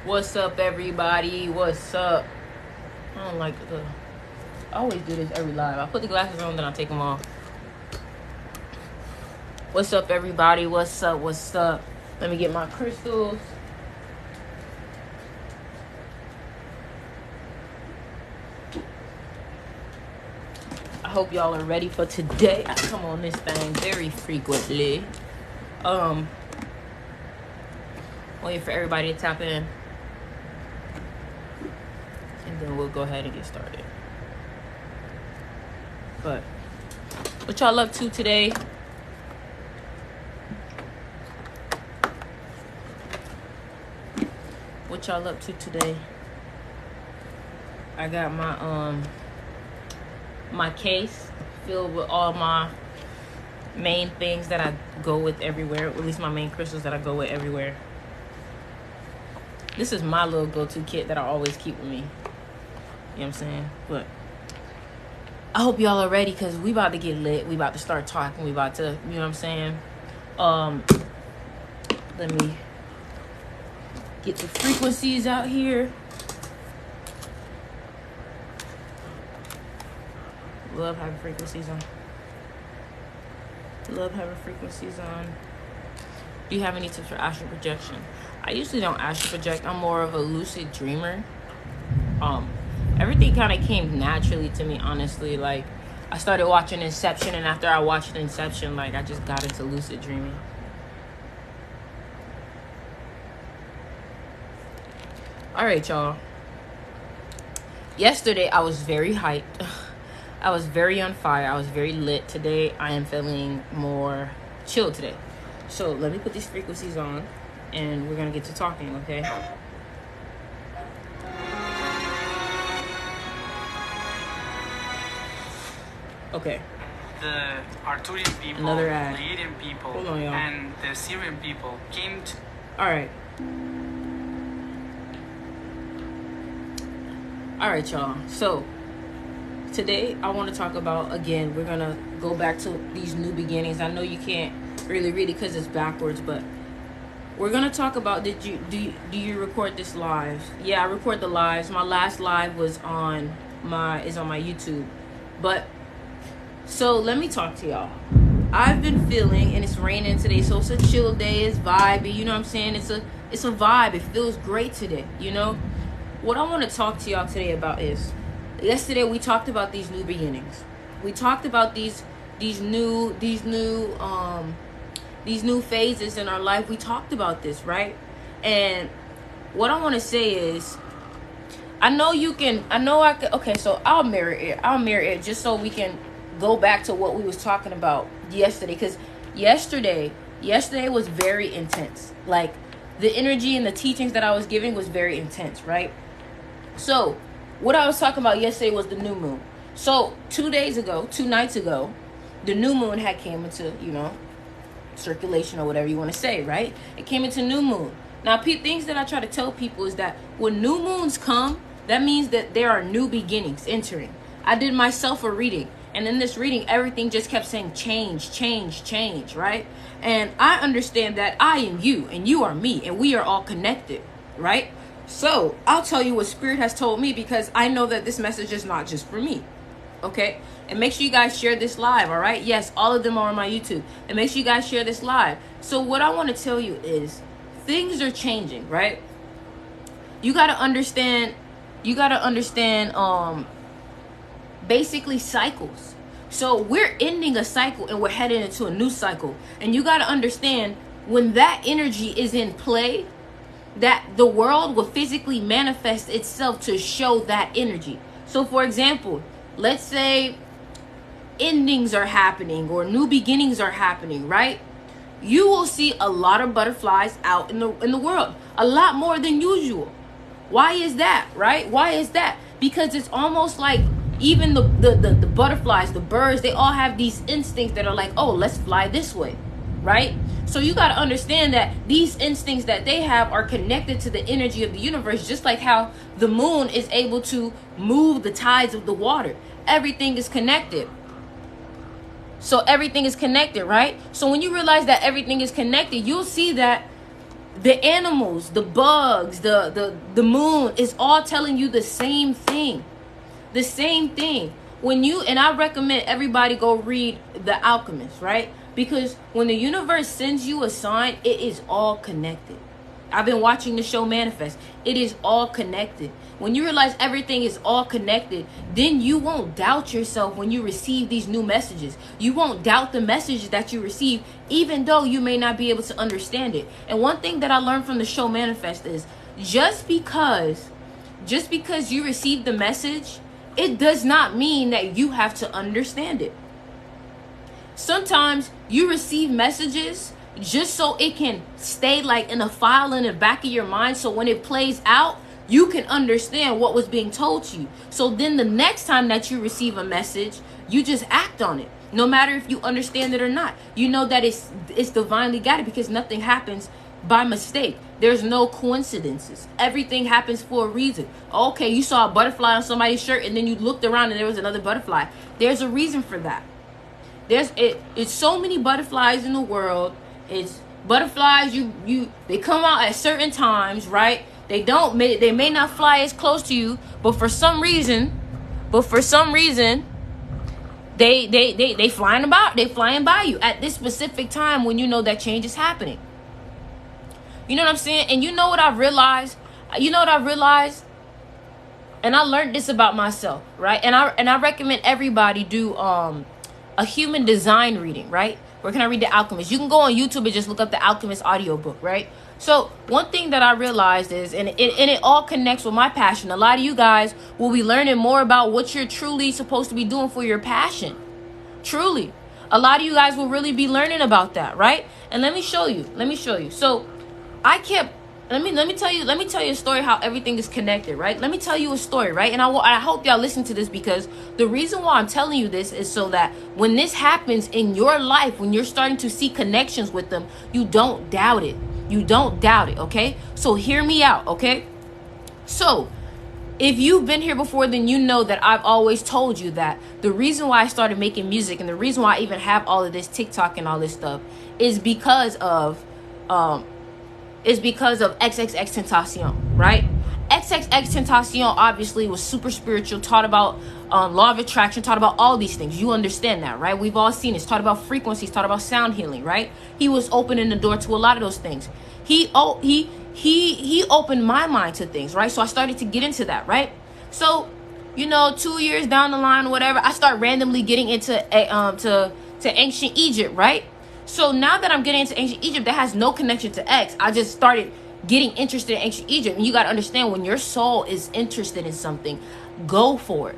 What's up, everybody? What's up? I don't like the. I always do this every live. I put the glasses on, then I take them off. What's up, everybody? What's up? What's up? Let me get my crystals. I hope y'all are ready for today. I come on this thing very frequently. Waiting for everybody to tap in. And then we'll go ahead and get started. But what y'all up to today? What y'all up to today? I got my case filled with all my main things that I go with everywhere. At least my main crystals that I go with everywhere. This is my little go-to kit that I always keep with me. You know what I'm saying? But I hope y'all are ready because we about to get lit. We about to start talking. We about to, you know what I'm saying? Let me get the frequencies out here. Love having frequencies on. Love having frequencies on. Do you have any tips for astral projection? I usually don't astral project. I'm more of a lucid dreamer. Everything kind of came naturally to me, honestly. Like, I started watching Inception, and after I watched Inception, like, I just got into lucid dreaming. All right, y'all. Yesterday, I was very hyped. I was very on fire. I was very lit. Today, I am feeling more chill today. So, let me put these frequencies on, and we're going to get to talking, okay? Okay. The Arthurian people, Another the ad. Pleiadian people, Hold on, y'all. and the Syrian people came to... Alright, y'all. So, today I want to talk about, again, we're going to go back to these new beginnings. I know you can't really read it because it's backwards, but we're going to talk about, do you record this live? Yeah, I record the lives. My last live was on my YouTube. But, so let me talk to y'all. I've been feeling, and it's raining today, so it's a chill day, it's vibey, you know what I'm saying? It's a vibe. It feels great today, you know? What I want to talk to y'all today about is, yesterday we talked about these new beginnings. We talked about these new phases in our life. We talked about this, right? And what I want to say is, okay, so I'll mirror it just so we can go back to what we was talking about yesterday, because yesterday was very intense. Like, the energy and the teachings that I was giving was very intense, right? So what I was talking about yesterday was the new moon. So 2 nights ago, the new moon had came into, circulation, or whatever you want to say, right? It came into new moon. Now, things that I try to tell people is that when new moons come, that means that there are new beginnings entering. I did myself a reading, and in this reading, everything just kept saying change, change, change, right? And I understand that I am you, and you are me, and we are all connected, right? So I'll tell you what Spirit has told me, because I know that this message is not just for me, okay? And make sure you guys share this live, all right? Yes, all of them are on my YouTube. And make sure you guys share this live. So what I want to tell you is, things are changing, right? You got to understand, basically cycles. So we're ending a cycle and we're heading into a new cycle. And you got to understand, when that energy is in play, that the world will physically manifest itself to show that energy. So for example, let's say endings are happening or new beginnings are happening, right? You will see a lot of butterflies out in the world, a lot more than usual. Why is that, right? Why is that? Because it's almost like even the butterflies, the birds, they all have these instincts that are like, oh, let's fly this way, right? So you got to understand that these instincts that they have are connected to the energy of the universe, just like how the moon is able to move the tides of the water. Everything is connected. So everything is connected, right? So when you realize that everything is connected, you'll see that The animals, the bugs, the moon is all telling you the same thing. The same thing. When you, and I recommend everybody go read The Alchemist, right? Because when the universe sends you a sign, it is all connected. I've been watching the show Manifest. It is all connected. When you realize everything is all connected, then you won't doubt yourself when you receive these new messages. You won't doubt the messages that you receive, even though you may not be able to understand it. And one thing that I learned from the show Manifest is just because you receive the message, it does not mean that you have to understand it. Sometimes you receive messages just so it can stay like in a file in the back of your mind, so when it plays out, you can understand what was being told to you. So then the next time that you receive a message, you just act on it. No matter if you understand it or not. You know that it's divinely guided, because nothing happens by mistake. There's no coincidences. Everything happens for a reason. Okay, you saw a butterfly on somebody's shirt and then you looked around and there was another butterfly. There's a reason for that. It's so many butterflies in the world. It's butterflies, they come out at certain times, right? They may not fly as close to you, but for some reason they flying by you at this specific time when you know that change is happening. You know what I'm saying? And you know what I've realized? And I learned this about myself, right? And I recommend everybody do a human design reading, right? Where can I read The Alchemist? You can go on YouTube and just look up The Alchemist audiobook, right? So one thing that I realized is, and it all connects with my passion. A lot of you guys will be learning more about what you're truly supposed to be doing for your passion. Truly. A lot of you guys will really be learning about that, right? And let me show you. So let me tell you a story how everything is connected, right? Let me tell you a story, right? And I hope y'all listen to this, because the reason why I'm telling you this is so that when this happens in your life, when you're starting to see connections with them, you don't doubt it. Okay? So hear me out, okay? So if you've been here before, then you know that I've always told you that the reason why I started making music and the reason why I even have all of this TikTok and all this stuff is because of XXX Tentacion, right? XXX Tentacion obviously was super spiritual, taught about law of attraction, taught about all these things. You understand that, right? We've all seen it. Taught about frequencies, taught about sound healing, right? He was opening the door to a lot of those things. He opened my mind to things, right? So I started to get into that, right? So, 2 years down the line, whatever, I start randomly getting into to ancient Egypt, right? So now that I'm getting into ancient Egypt, that has no connection to X. I just started getting interested in ancient Egypt. And you got to understand, when your soul is interested in something, go for it.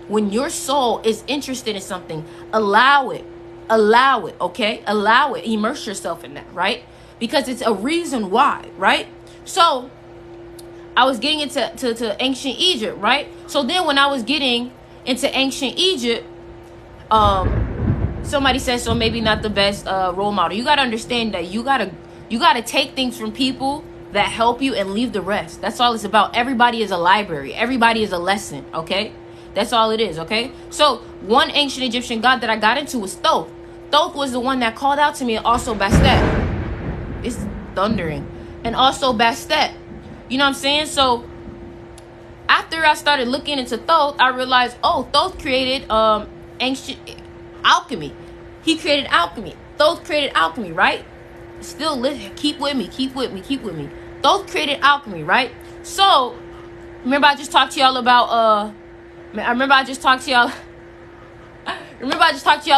When your soul is interested in something, allow it, okay? Allow it. Immerse yourself in that, right? Because it's a reason why, right? So I was getting into ancient Egypt, right? So then when I was getting into ancient Egypt, somebody says, so maybe not the best role model. You got to understand that you got to take things from people that help you and leave the rest. That's all it's about. Everybody is a library. Everybody is a lesson, okay? That's all it is, okay? So one ancient Egyptian god that I got into was Thoth. Thoth was the one that called out to me, and also Bastet. It's thundering. And also Bastet. You know what I'm saying? So after I started looking into Thoth, I realized, Thoth created ancient alchemy. He created alchemy. Thoth created alchemy, right? Still listen, keep with me. Thoth created alchemy, right? So remember I just talked to y'all about remember I just talked to y'all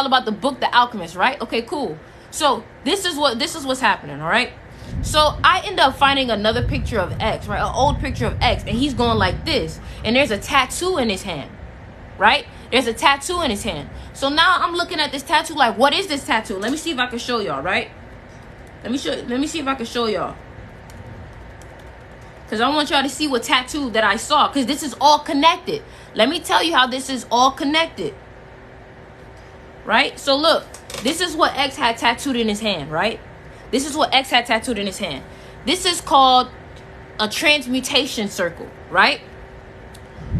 about the book The Alchemist, right? Okay, cool. So this is what's happening, all right? So I end up finding another picture of X, right? An old picture of X, and he's going like this, and there's a tattoo in his hand, right? There's a tattoo in his hand. So now I'm looking at this tattoo like, what is this tattoo? Let me see if I can show y'all, right? Let me see if I can show y'all. Because I want y'all to see what tattoo that I saw. Because this is all connected. Let me tell you how this is all connected. Right? So look. This is what X had tattooed in his hand, right? This is what X had tattooed in his hand. This is called a transmutation circle, right?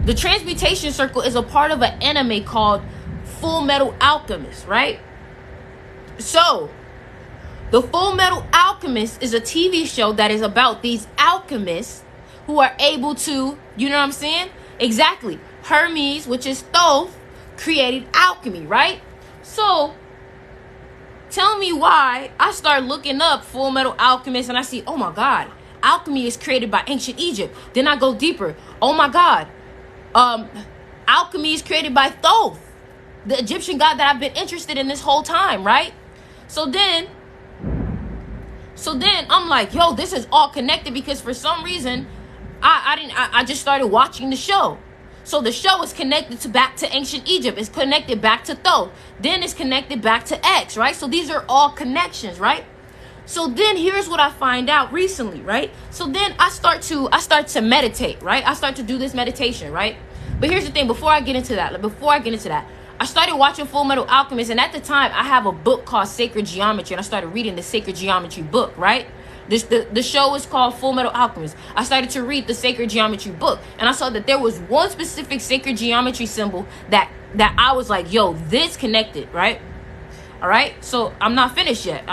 The transmutation circle is a part of an anime called Full Metal Alchemist, right? So The Full Metal Alchemist is a TV show that is about these alchemists who are able to, you know what I'm saying? Exactly. Hermes, which is Thoth, created alchemy, right? So, tell me why I start looking up Full Metal Alchemist and I see, oh my God, alchemy is created by ancient Egypt. Then I go deeper. Oh my God, alchemy is created by Thoth, the Egyptian god that I've been interested in this whole time, right? So then I'm like, yo, this is all connected because for some reason, I just started watching the show. So the show is connected back to ancient Egypt. It's connected back to Thoth. Then it's connected back to X, right? So these are all connections, right? So then here's what I find out recently, right? So then I start to meditate, right? I start to do this meditation, right? But here's the thing, before I get into that, I started watching Full Metal Alchemist, and at the time I have a book called Sacred Geometry, and I started reading the Sacred Geometry book, right? The show is called Full Metal Alchemist. I started to read the Sacred Geometry book, and I saw that there was one specific sacred geometry symbol that I was like, yo, this connected, right? All right, so I'm not finished yet.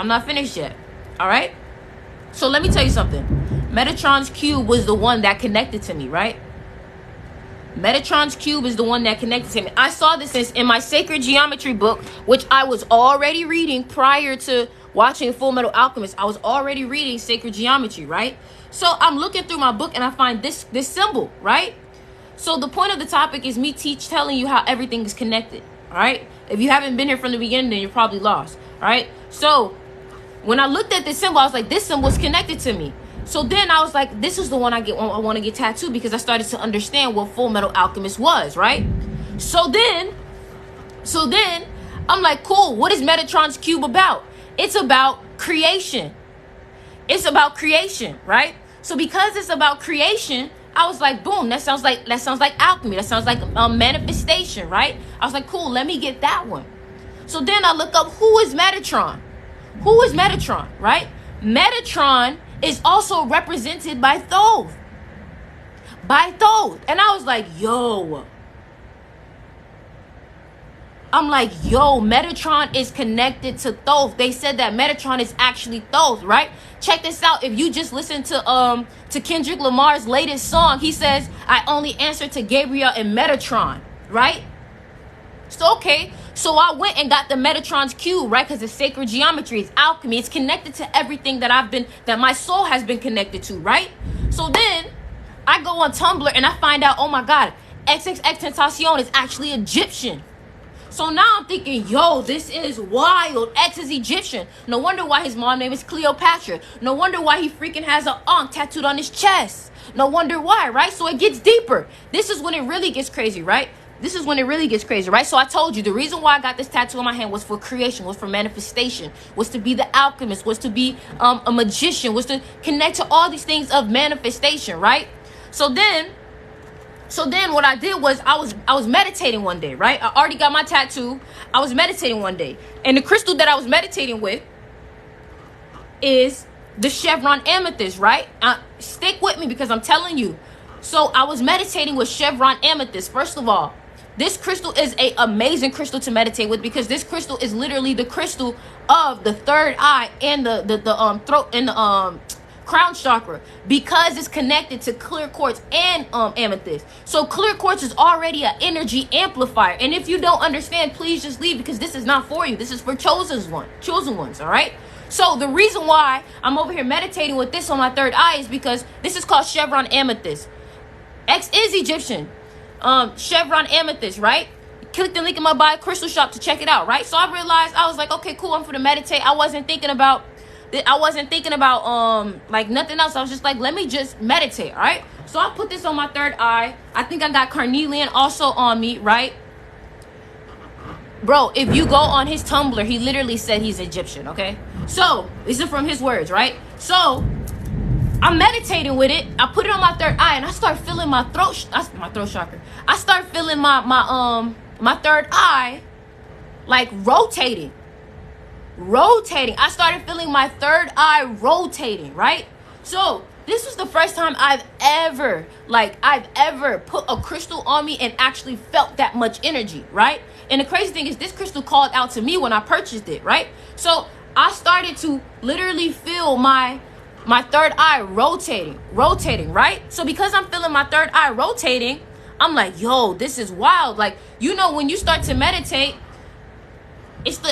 All right, so let me tell you something. Metatron's cube was the one that connected to me, right? Metatron's cube is the one that connected to me. I saw this in my Sacred Geometry book, which I was already reading prior to watching Full Metal Alchemist. I was already reading Sacred Geometry, right? So I'm looking through my book and I find this symbol, right? So the point of the topic is me telling you how everything is connected, all right? If you haven't been here from the beginning, then you're probably lost, all right? So when I looked at this symbol, I was like, this symbol is connected to me. So then I was like, this is the one I want to get tattooed because I started to understand what Full Metal Alchemist was, right? So then I'm like, cool, what is Metatron's cube about? It's about creation. It's about creation, right? So because it's about creation, I was like, boom, that sounds like alchemy. That sounds like manifestation, right? I was like, cool, let me get that one. So then I look up, who is Metatron? Who is Metatron, right? Metatron is also represented by Thoth. And I was like, yo. Metatron is connected to Thoth. They said that Metatron is actually Thoth, right? Check this out. If you just listen to Kendrick Lamar's latest song, he says, I only answer to Gabriel and Metatron, right? So, okay. So I went and got the Metatron's cube, right? Because it's sacred geometry, it's alchemy, it's connected to everything that my soul has been connected to, right? So then I go on Tumblr and I find out, oh my God, XXXTentacion is actually Egyptian. So now I'm thinking, yo, this is wild. X is Egyptian. No wonder why his mom name is Cleopatra. No wonder why he freaking has an Ankh tattooed on his chest. No wonder why, right? So it gets deeper. This is when it really gets crazy, right? So I told you the reason why I got this tattoo on my hand was for creation, was for manifestation, was to be the alchemist, was to be a magician, was to connect to all these things of manifestation, right? So then what I did was I was meditating one day, right? I already got my tattoo. I was meditating one day, and the crystal that I was meditating with is the chevron amethyst, right? Stick with me because I'm telling you. So I was meditating with chevron amethyst. First of all, this crystal is an amazing crystal to meditate with because this crystal is literally the crystal of the third eye and the throat and the crown chakra because it's connected to clear quartz and amethyst. So clear quartz is already an energy amplifier. And if you don't understand, please just leave because this is not for you. This is for chosen ones, all right? So the reason why I'm over here meditating with this on my third eye is because this is called chevron amethyst. X is Egyptian. Chevron amethyst, right? Click the link in my bio, Crystal Shop, to check it out, right? So I realized, I was like, okay, cool, I'm gonna meditate. I wasn't thinking about like nothing else. I was just like, let me just meditate, all right? So I put this on my third eye. I think I got carnelian also on me, right? Bro, if you go on his Tumblr, he literally said he's Egyptian, okay? So these are from his words, right? So I'm meditating with it. I put it on my third eye, and I start feeling my throat chakra. I start feeling my third eye like rotating. I started feeling my third eye rotating, right? So this was the first time I've ever put a crystal on me and actually felt that much energy, right? And the crazy thing is, this crystal called out to me when I purchased it, right? So I started to literally feel my third eye rotating, right? So because I'm feeling my third eye rotating, I'm like, yo, this is wild. Like, you know, when you start to meditate, it's the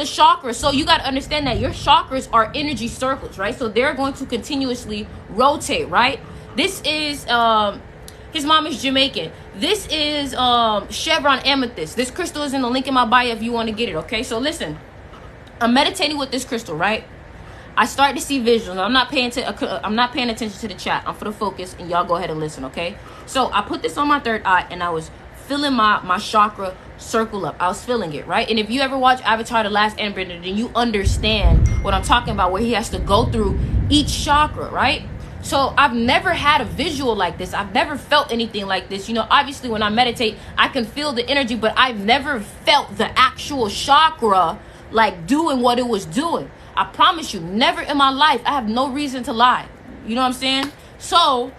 chakras. So you got to understand that your chakras are energy circles, right? So they're going to continuously rotate, right? This is his mom is Jamaican. This is chevron amethyst. This crystal is in the link in my bio if you want to get it. Okay, so listen, I'm meditating with this crystal, right? I start to see visuals. I'm not paying attention to the chat. I'm for the focus, and y'all go ahead and listen, okay? So I put this on my third eye, and I was feeling my chakra circle up. I was feeling it, right? And if you ever watch Avatar: The Last Airbender, then you understand what I'm talking about, where he has to go through each chakra, right? So I've never had a visual like this. I've never felt anything like this. You know, obviously when I meditate, I can feel the energy, but I've never felt the actual chakra like doing what it was doing. I promise you, never in my life. I have no reason to lie. You know what I'm saying? So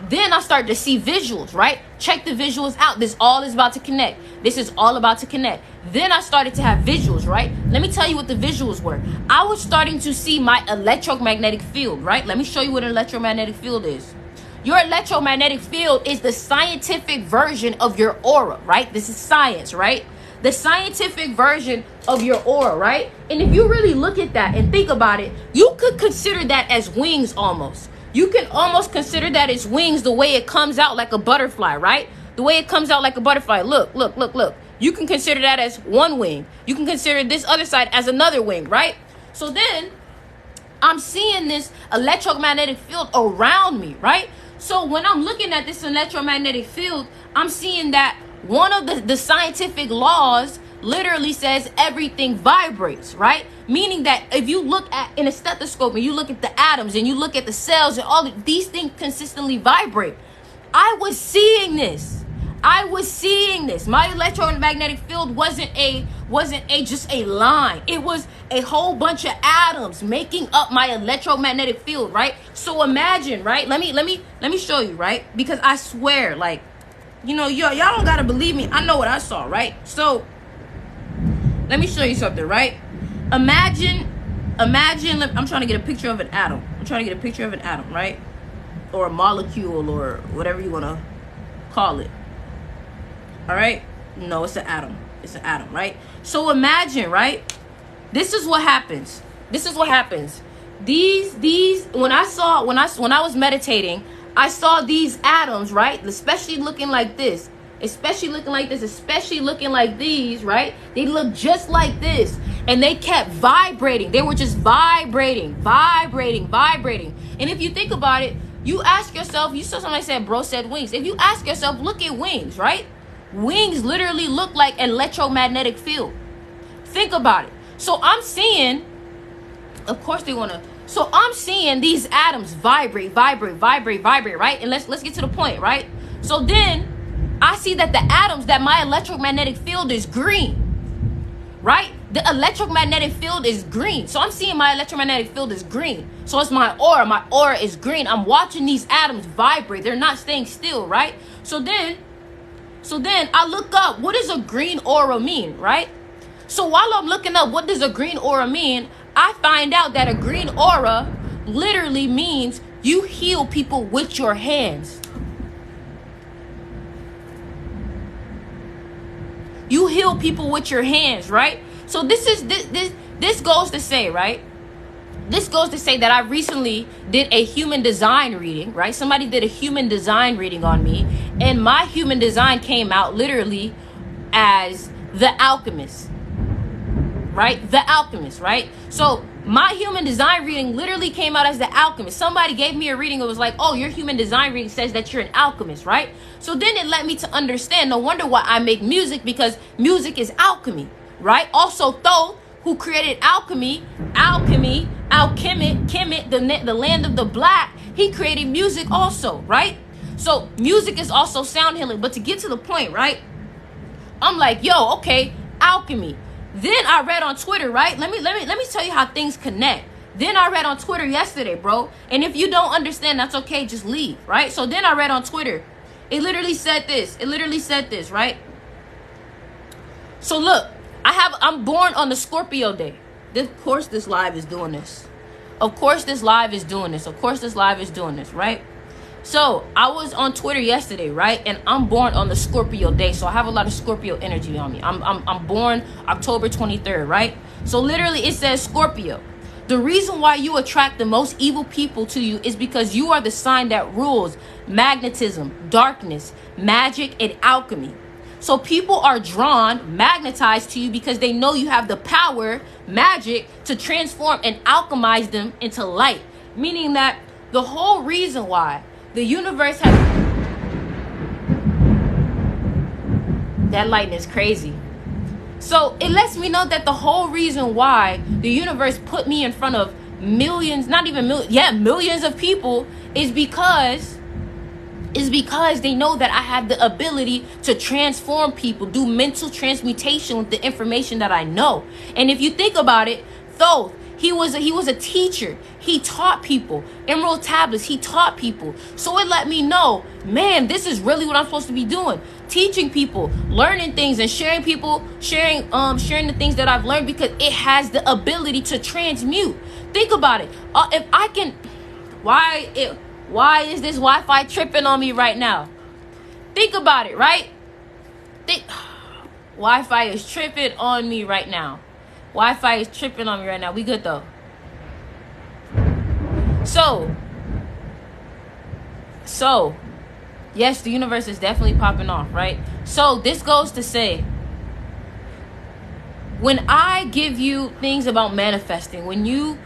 then I start to see visuals, right? Check the visuals out. This all is about to connect. This is all about to connect. Then I started to have visuals, right? Let me tell you what the visuals were. I was starting to see my electromagnetic field, right? Let me show you what an electromagnetic field is. Your electromagnetic field is the scientific version of your aura, right? This is science, right? The scientific version of your aura, right? And if you really look at that and think about it, you could consider that as wings almost. You can almost consider that as wings, the way it comes out like a butterfly, right? The way it comes out like a butterfly. Look. You can consider that as one wing. You can consider this other side as another wing, right? So then I'm seeing this electromagnetic field around me, right? So when I'm looking at this electromagnetic field, I'm seeing that one of the scientific laws literally says everything vibrates, right? Meaning that if you look at in a stethoscope and you look at the atoms and you look at the cells and all of these things consistently vibrate. I was seeing this. My electromagnetic field wasn't just a line. It was a whole bunch of atoms making up my electromagnetic field, right? So imagine, right? Let me show you, right? Because I swear, like, you know, y'all don't gotta believe me. I know what I saw, right? So let me show you something, right? Imagine, I'm trying to get a picture of an atom. Right? Or a molecule or whatever you want to call it. All right? No, it's an atom. Right? So imagine, right? This is what happens. These when I was meditating, I saw these atoms, right? Especially looking like this. Especially looking like these, right? They look just like this. And they kept vibrating. They were just vibrating. And if you think about it, you ask yourself, you saw somebody said, bro said wings. If you ask yourself, look at wings, right? Wings literally look like an electromagnetic field. Think about it. So I'm seeing, of course they want to, so I'm seeing these atoms vibrate, right? And let's get to the point, right? So then I see that the atoms, that my electromagnetic field is green, right? The electromagnetic field is green. So I'm seeing my electromagnetic field is green. So it's my aura. My aura is green. I'm watching these atoms vibrate. They're not staying still, right? So then I look up, what does a green aura mean, right? So while I'm looking up, what does a green aura mean? I find out that a green aura literally means you heal people with your hands. You heal people with your hands, right? So this goes to say, right? This goes to say that I recently did a human design reading, right? Somebody did a human design reading on me, and my human design came out literally as the alchemist, right? The alchemist, right? So my human design reading literally came out as the alchemist. Somebody gave me a reading. It was like, oh, your human design reading says that you're an alchemist, right? So then it led me to understand, no wonder why I make music, because music is alchemy, right? Also, Thoth, who created alchemy, Kemet, the land of the black, he created music also, right? So music is also sound healing. But to get to the point, right? I'm like, yo, okay, alchemy. Then I read on Twitter, right? Let me tell you how things connect. Then I read on Twitter yesterday, bro. And if you don't understand, that's okay. Just leave, right? So then I read on Twitter. It literally said this, right? So look, I'm born on the Scorpio day. Of course this live is doing this. Of course this live is doing this. Of course this live is doing this, right? So I was on Twitter yesterday, right? And I'm born on the Scorpio day, so I have a lot of Scorpio energy on me. I'm born October 23rd, right? So literally it says Scorpio. The reason why you attract the most evil people to you is because you are the sign that rules magnetism, darkness, magic, and alchemy. So people are drawn, magnetized to you because they know you have the power, magic, to transform and alchemize them into light. Meaning that the whole reason why the universe has... That lighting is crazy. So it lets me know that the whole reason why the universe put me in front of millions, not even millions, millions of people is because they know that I have the ability to transform people, do mental transmutation with the information that I know. And if you think about it, Thoth, he was a teacher. He taught people. Emerald Tablets, he taught people. So it let me know, man, this is really what I'm supposed to be doing. Teaching people, learning things, and sharing the things that I've learned, because it has the ability to transmute. Think about it. If I can, why is this Wi-Fi tripping on me right now? Think about it, right? Wi-Fi is tripping on me right now. Wi-Fi is tripping on me right now. We good though. So, yes, the universe is definitely popping off, right? So this goes to say, when I give you things about manifesting, when you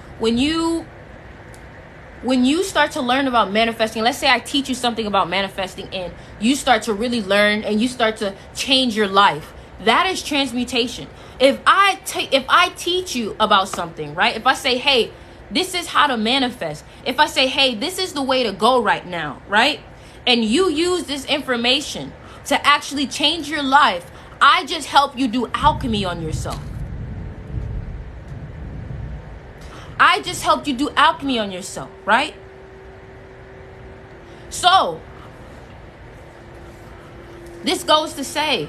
start to learn about manifesting, let's say I teach you something about manifesting and you start to really learn and you start to change your life, that is transmutation. If I teach you about something, right? If I say, hey, this is how to manifest. If I say, hey, this is the way to go right now, right? And you use this information to actually change your life, I just help you do alchemy on yourself. I just helped you do alchemy on yourself, right? So, this goes to say,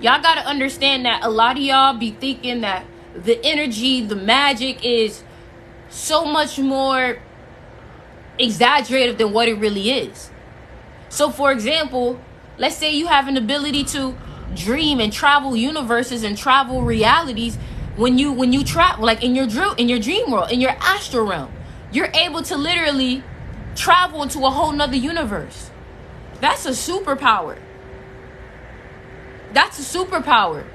y'all got to understand that a lot of y'all be thinking that the energy, the magic is so much more exaggerated than what it really is. So, for example, let's say you have an ability to dream and travel universes and travel realities. When you travel, like in your dream world, in your astral realm, you're able to literally travel into a whole nother universe. That's a superpower. That's a superpower.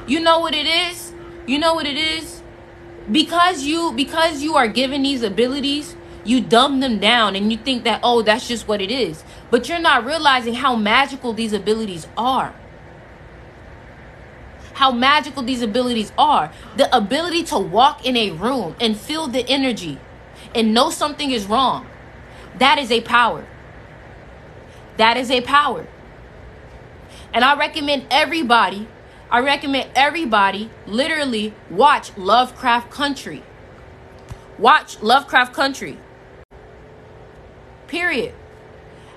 You know what it is? You know what it is? Because you are given these abilities, you dumb them down and you think that, oh, that's just what it is. But you're not realizing how magical these abilities are. How magical these abilities are. The ability to walk in a room and feel the energy and know something is wrong. That is a power. That is a power. And I recommend everybody literally watch Lovecraft Country. Watch Lovecraft Country. Period.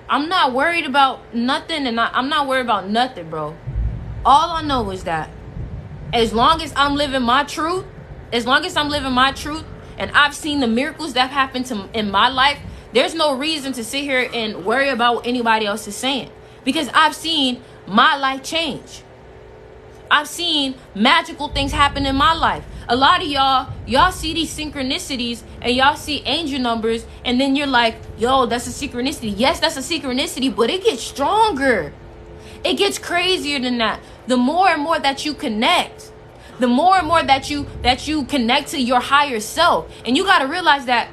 I'm not worried about nothing, and I'm not worried about nothing, bro. All I know is that as long as I'm living my truth, and I've seen the miracles that happened in my life, there's no reason to sit here and worry about what anybody else is saying. Because I've seen my life change. I've seen magical things happen in my life. A lot of y'all see these synchronicities and y'all see angel numbers, and then you're like, yo, that's a synchronicity. Yes, that's a synchronicity, but it gets stronger. It gets crazier than that. The more and more that you connect, the more and more that you connect to your higher self. And you got to realize that,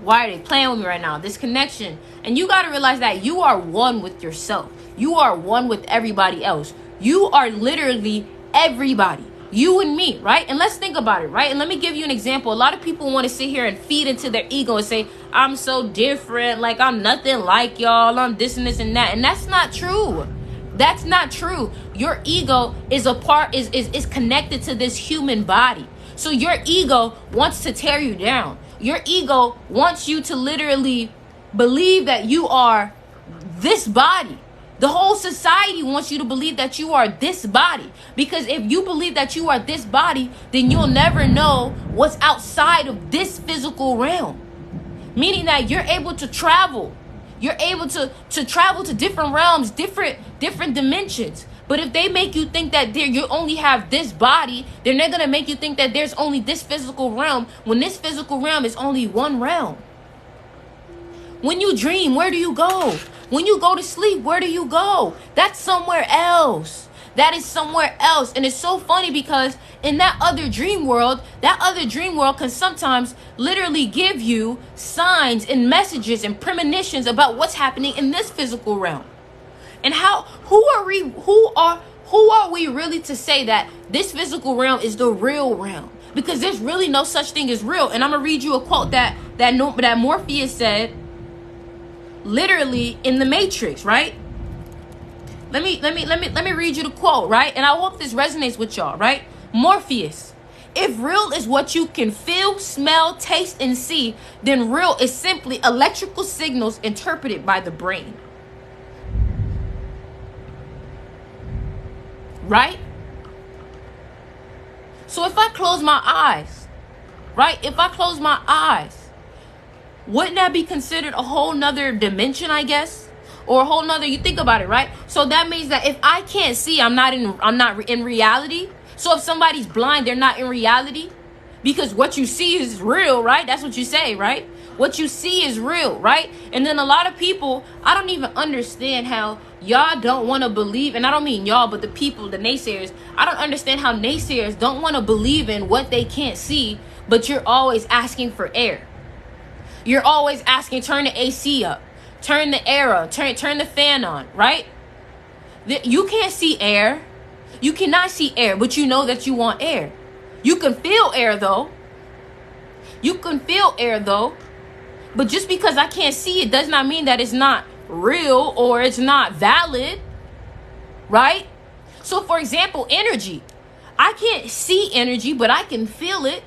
why are they playing with me right now? This connection. And you got to realize that you are one with yourself. You are one with everybody else. You are literally everybody. You and me, right? And let's think about it, right? And let me give you an example. A lot of people want to sit here and feed into their ego and say, I'm so different. Like, I'm nothing like y'all. I'm this and this and that. And that's not true. That's not true. Your ego is is connected to this human body. So your ego wants to tear you down. Your ego wants you to literally believe that you are this body. The whole society wants you to believe that you are this body. Because if you believe that you are this body, then you'll never know what's outside of this physical realm. Meaning that you're able to travel. You're able to travel to different realms, different dimensions. But if they make you think that you only have this body, then they're going to make you think that there's only this physical realm, when this physical realm is only one realm. When you dream, where do you go? When you go to sleep, where do you go? That's somewhere else. That is somewhere else. And it's so funny because in that other dream world can sometimes literally give you signs and messages and premonitions about what's happening in this physical realm. And who are we really to say that this physical realm is the real realm? Because there's really no such thing as real. And I'm gonna read you a quote that Morpheus said, literally in the Matrix, right? Let me read you the quote, right? And I hope this resonates with y'all, right? Morpheus: if real is what you can feel, smell, taste, and see, then real is simply electrical signals interpreted by the brain. Right? So if I close my eyes, right? If I close my eyes, wouldn't that be considered a whole nother dimension, I guess? Or a whole nother, you think about it, right? So that means that if I can't see, I'm not in reality. So if somebody's blind, they're not in reality. Because what you see is real, right? That's what you say, right? What you see is real, right? And then a lot of people, I don't even understand how y'all don't want to believe, and I don't mean y'all, but the people, the naysayers. I don't understand how naysayers don't want to believe in what they can't see, but you're always asking for air. You're always asking, turn the AC up, turn the air on, turn the fan on, right? You can't see air. You cannot see air, but you know that you want air. You can feel air though. You can feel air though. But just because I can't see it does not mean that it's not real or it's not valid, right? So for example, energy. I can't see energy, but I can feel it.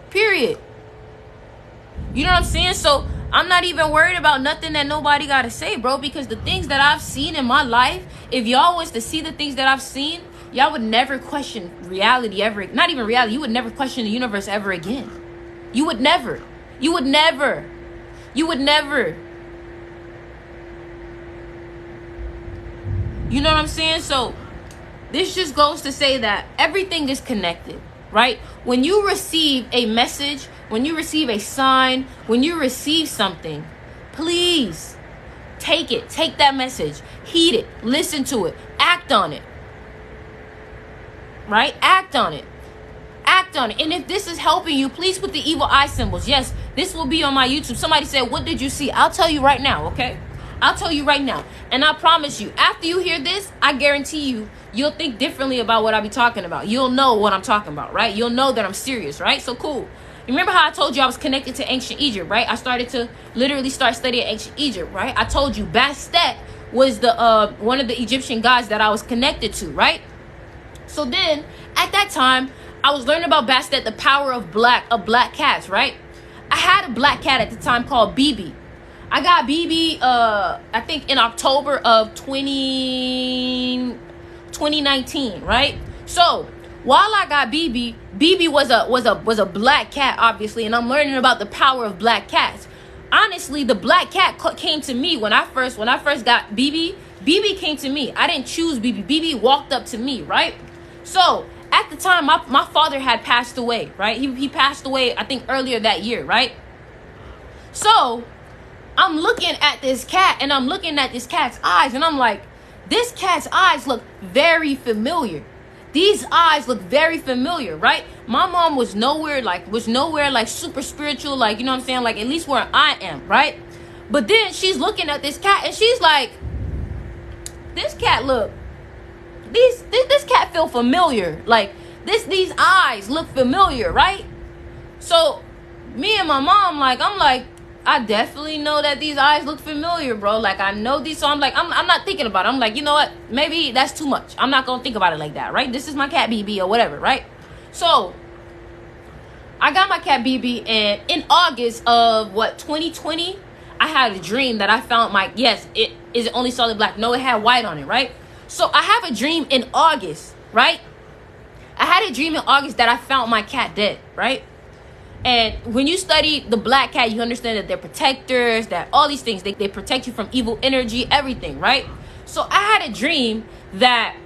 Period. You know what I'm saying? So I'm not even worried about nothing that nobody got to say, bro, because the things that I've seen in my life, if y'all was to see the things that I've seen, y'all would never question reality ever. Not even reality. You would never question the universe ever again. You would never. You would never. You would never. You know what I'm saying? So this just goes to say that everything is connected, right? When you receive a message, when you receive a sign, when you receive something, please take it. Take that message. Heed it. Listen to it. Act on it. Right? Act on it. Act on it. And if this is helping you, please put the evil eye symbols. Yes, this will be on my YouTube. Somebody said, what did you see? I'll tell you right now, okay? I'll tell you right now. And I promise you, after you hear this, I guarantee you, you'll think differently about what I be talking about. You'll know what I'm talking about, right? You'll know that I'm serious, right? So cool. Remember how I told you I was connected to ancient Egypt, right? I started to literally start studying ancient Egypt, right? I told you Bastet was the one of the Egyptian gods that I was connected to, right? So then, at that time, I was learning about Bastet, the power of black cats, right? I had a black cat at the time called BB. I got BB, I think in October of 2019, right? So while I got BB was a black cat, obviously, and I'm learning about the power of black cats. Honestly, the black cat came to me when I first got BB. BB came to me. I didn't choose BB. BB walked up to me, right? So at the time, my father had passed away, right? He passed away, I think, earlier that year, right? So I'm looking at this cat, and I'm looking at this cat's eyes, and I'm like, this cat's eyes look very familiar. These eyes look very familiar, right? My mom was nowhere like super spiritual, like, you know what I'm saying? Like, at least where I am, right? But then she's looking at this cat, and she's like, this cat feel familiar. Like, these eyes look familiar, right? So me and my mom, I'm like, I definitely know that these eyes look familiar, bro. Like, I know these. So I'm like, I'm not thinking about it. I'm like, you know what? Maybe that's too much. I'm not going to think about it like that, right? This is my cat BB or whatever, right? So I got my cat BB, and in August of 2020, I had a dream that I found my, yes, it is it only solid black? No, it had white on it, right? So I have a dream in August, right? I had a dream in August that I found my cat dead, right? And when you study the black cat, you understand that they're protectors, that all these things, they protect you from evil energy, everything, right? So I had a dream that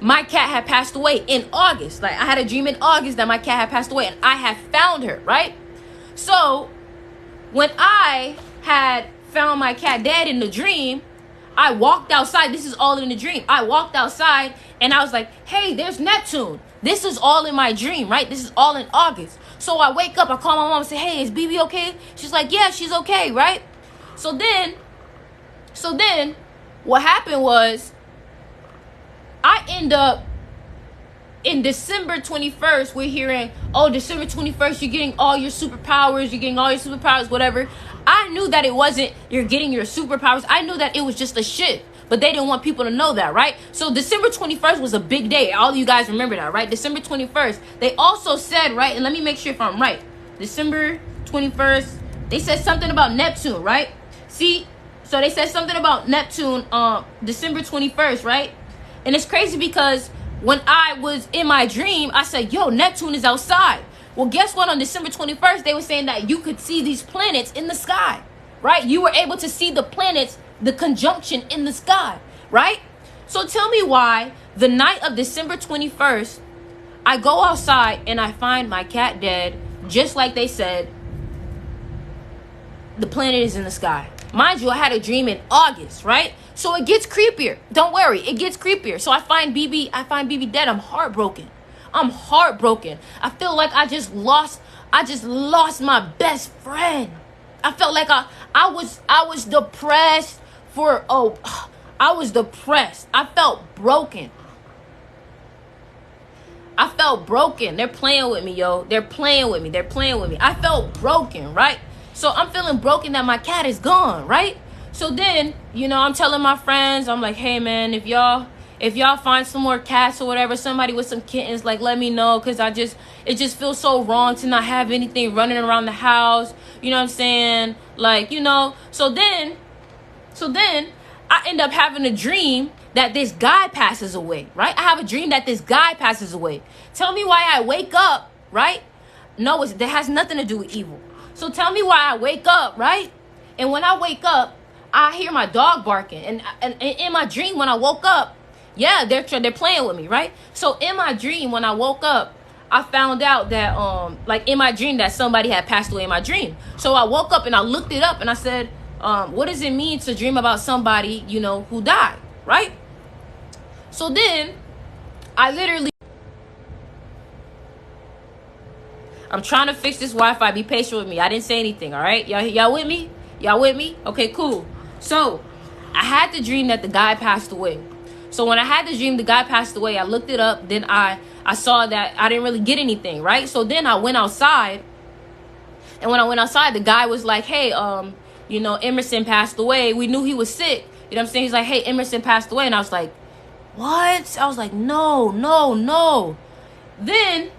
my cat had passed away in August. Like, I had a dream in August that my cat had passed away and I had found her, right? So when I had found my cat dead in the dream, I walked outside. This is all in the dream. I walked outside and I was like, hey, there's Neptune. This is all in my dream, right? This is all in August. So I wake up, I call my mom and say, hey, is BB okay? She's like, yeah, she's okay, right? So then what happened was I end up in December 21st, we're hearing, oh, December 21st, you're getting all your superpowers, whatever. I knew that it wasn't you're getting your superpowers. I knew that it was just a shift, but they didn't want people to know that, right? So December 21st was a big day. All of you guys remember that, right? December 21st. They also said, right, and let me make sure if I'm right. December 21st, they said something about Neptune, right? See, so they said something about Neptune December 21st, right? And it's crazy because when I was in my dream, I said, yo, Neptune is outside. Well, guess what? On December 21st, they were saying that you could see these planets in the sky, right? You were able to see the planets, the conjunction in the sky, right? So tell me why the night of December 21st, I go outside and I find my cat dead, just like they said, the planet is in the sky. Mind you, I had a dream in August, right? So it gets creepier. Don't worry, it gets creepier. So I find BB dead. I'm heartbroken. I feel like I just lost my best friend. I felt like I was depressed I was depressed. I felt broken. They're playing with me, yo. They're playing with me. I felt broken, right? So I'm feeling broken that my cat is gone, right? So then, I'm telling my friends, I'm like, hey man, if y'all find some more cats or whatever, somebody with some kittens, like, let me know, because it just feels so wrong to not have anything running around the house. You know what I'm saying? Like, so then I end up having a dream that this guy passes away, right? I have a dream that this guy passes away. Tell me why I wake up, right? No, that has nothing to do with evil. So tell me why I wake up, right? And when I wake up, I hear my dog barking. And in my dream, when I woke up, yeah, they're playing with me, right? So in my dream, when I woke up, I found out that, like in my dream, that somebody had passed away in my dream. So I woke up and I looked it up and I said, what does it mean to dream about somebody, who died, right? So then I'm trying to fix this Wi-Fi. Be patient with me. I didn't say anything, all right? Y'all with me? Okay, cool. So I had the dream that the guy passed away. So when I had the dream the guy passed away, I looked it up. Then I saw that I didn't really get anything, right? So then I went outside. And when I went outside, the guy was like, hey, Emerson passed away. We knew he was sick. You know what I'm saying? He's like, hey, Emerson passed away. And I was like, what? I was like, no. Then,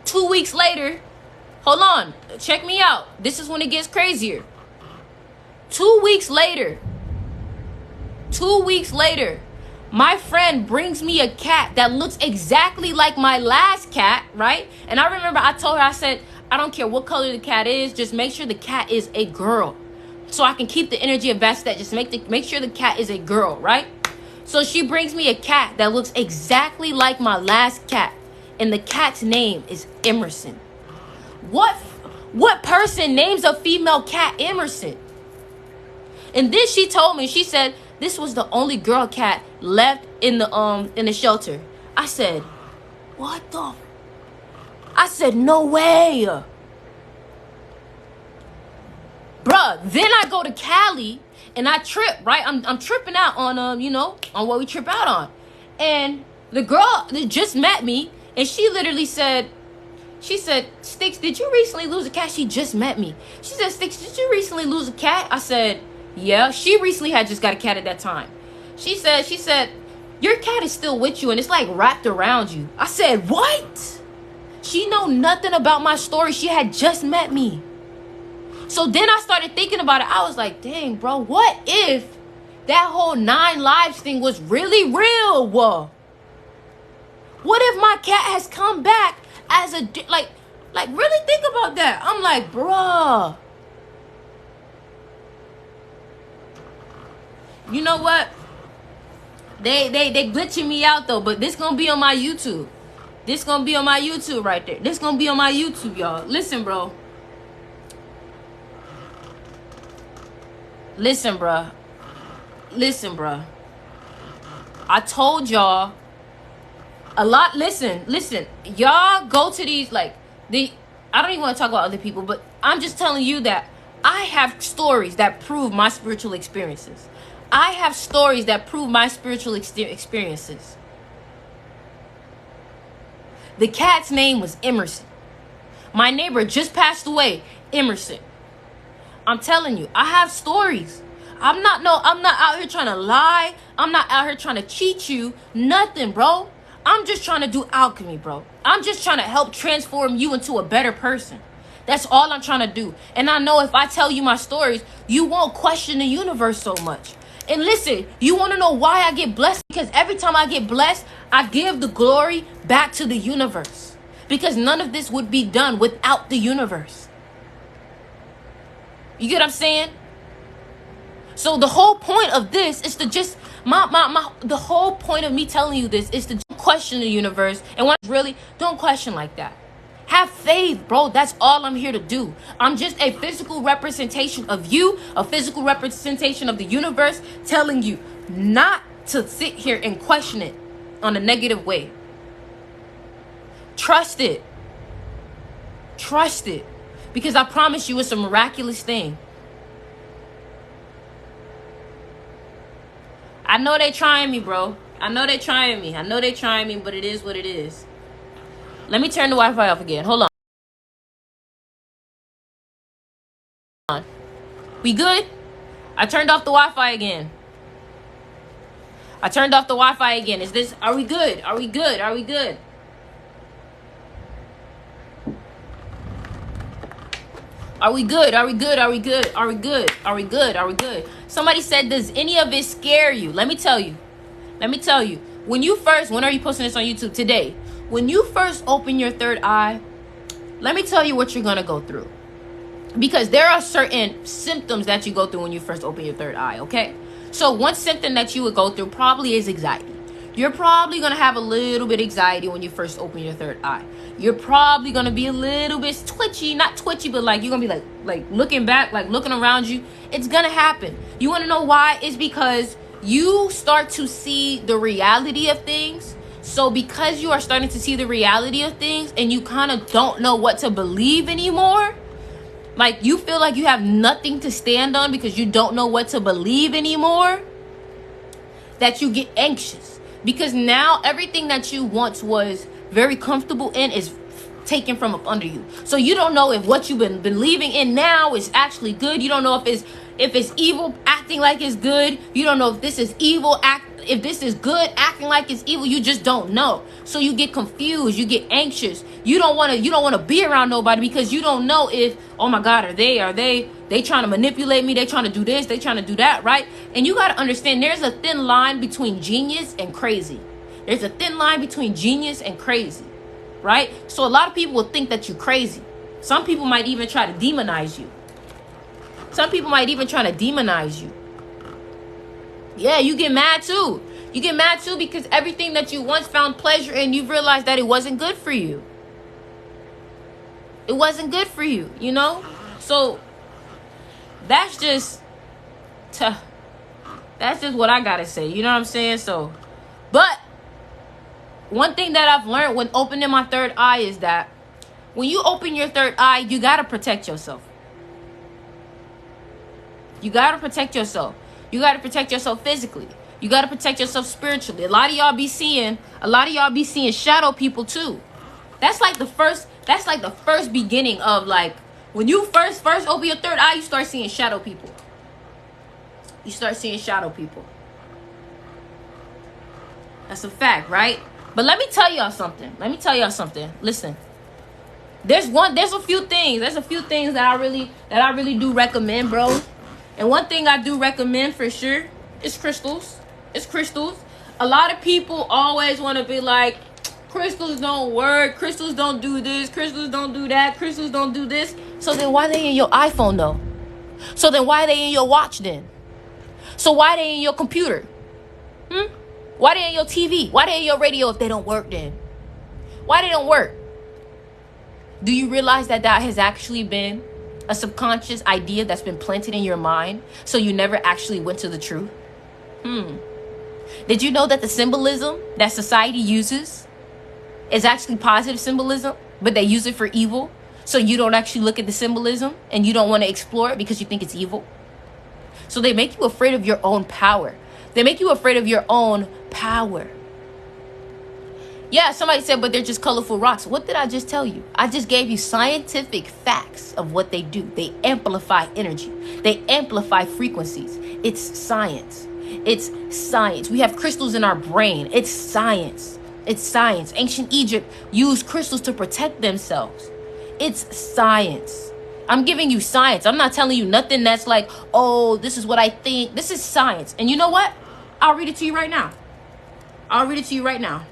2 weeks later, hold on, check me out. This is when it gets crazier. 2 weeks later, my friend brings me a cat that looks exactly like my last cat, right? And I remember I told her, I said, I don't care what color the cat is, just make sure the cat is a girl. So I can keep the energy of Bastet. Just make sure the cat is a girl, right? So she brings me a cat that looks exactly like my last cat. And the cat's name is Emerson. What person names a female cat Emerson? And then she told me, she said, this was the only girl cat left in the shelter. I said, what the? I said, no way. Bruh, then I go to Cali and I trip, right? I'm tripping out on, on what we trip out on. And the girl that just met me, and she literally said, Sticks, did you recently lose a cat? She just met me. She said, Sticks, did you recently lose a cat? I said, yeah. She recently had just got a cat at that time. She said, your cat is still with you and it's like wrapped around you. I said, what? She know nothing about my story. She had just met me. So then I started thinking about it. I was like, dang, bro, what if that whole 9 lives thing was really real? Whoa. What if my cat has come back as a, like really think about that. I'm like, bruh. You know what? They glitching me out though, but this gonna be on my YouTube. This gonna be on my YouTube right there. This gonna be on my YouTube, y'all. Listen, bro. Listen, bruh. Listen, bruh. I told y'all a lot. Listen. Y'all go to these, like, I don't even want to talk about other people, but I'm just telling you that I have stories that prove my spiritual experiences. I have stories that prove my spiritual experiences. The cat's name was Emerson. My neighbor just passed away, Emerson. I'm telling you, I have stories. I'm not out here trying to lie. I'm not out here trying to cheat you. Nothing, bro. I'm just trying to do alchemy, bro. I'm just trying to help transform you into a better person. That's all I'm trying to do. And I know if I tell you my stories, you won't question the universe so much. And listen, you want to know why I get blessed? Because every time I get blessed, I give the glory back to the universe. Because none of this would be done without the universe. You get what I'm saying? So the whole point of this is to just, the whole point of me telling you this is to question the universe. And when really, don't question like that. Have faith, bro. That's all I'm here to do. I'm just a physical representation of you, a physical representation of the universe, telling you not to sit here and question it on a negative way. Trust it. Trust it. Because I promise you it's a miraculous thing. I know they trying me, bro. I know they trying me, but it is what it is. Let me turn the Wi-Fi off again. Hold on. We good? I turned off the Wi-Fi again. Is this, are we good? Are we good? Are we good? Are we good? Are we good? Are we good? Are we good? Are we good? Are we good? Somebody said, does any of it scare you? Let me tell you. When are you posting this on YouTube? Today. When you first open your third eye, let me tell you what you're going to go through. Because there are certain symptoms that you go through when you first open your third eye, okay? So one symptom that you would go through probably is anxiety. You're probably going to have a little bit of anxiety when you first open your third eye. You're probably going to be a little bit twitchy, not twitchy, but like you're going to be like looking back, like looking around you. It's going to happen. You want to know why? It's because you start to see the reality of things. So because you are starting to see the reality of things and you kind of don't know what to believe anymore, like you feel like you have nothing to stand on because you don't know what to believe anymore, that you get anxious. Because now everything that you once was very comfortable in is taken from up under you. So you don't know if what you've been believing in now is actually good. You don't know if it's evil acting like it's good. You don't know if this is evil if this is good acting like it's evil. You just don't know. So you get confused, you get anxious. You don't want to be around nobody because you don't know if, oh my God, are they trying to manipulate me? They trying to do this, they trying to do that, right? And you got to understand there's a thin line between genius and crazy. There's a thin line between genius and crazy, right? So a lot of people will think that you're crazy. Some people might even try to demonize you. Yeah, you get mad too. Because everything that you once found pleasure in, you've realized that it wasn't good for you. You know? So that's just what I gotta say. You know what I'm saying? So, but one thing that I've learned when opening my third eye is that when you open your third eye, you gotta protect yourself. You gotta protect yourself physically. You gotta protect yourself spiritually. A lot of y'all be seeing shadow people too. That's like the first beginning of, like, when you first open your third eye, you start seeing shadow people. That's a fact, right? But let me tell y'all something. Listen. There's a few things. There's a few things that I really do recommend, bro. And one thing I do recommend for sure is crystals. It's crystals. A lot of people always want to be like, crystals don't work, crystals don't do this, crystals don't do that, crystals don't do this. So then why they in your iPhone though? So then why they in your watch then? So why they in your computer? Why they in your TV? Why they in your radio if they don't work then? Why they don't work? Do you realize that has actually been a subconscious idea that's been planted in your mind, so you never actually went to the truth? Did you know that the symbolism that society uses is actually positive symbolism, but they use it for evil? So you don't actually look at the symbolism and you don't want to explore it because you think it's evil. So they make you afraid of your own power. They make you afraid of your own power. Yeah, somebody said, but they're just colorful rocks. What did I just tell you? I just gave you scientific facts of what they do. They amplify energy. They amplify frequencies. It's science. It's science. We have crystals in our brain. It's science. It's science. Ancient Egypt used crystals to protect themselves. It's science. I'm giving you science. I'm not telling you nothing that's like, oh, this is what I think. This is science. And you know what? I'll read it to you right now. I'll read it to you right now.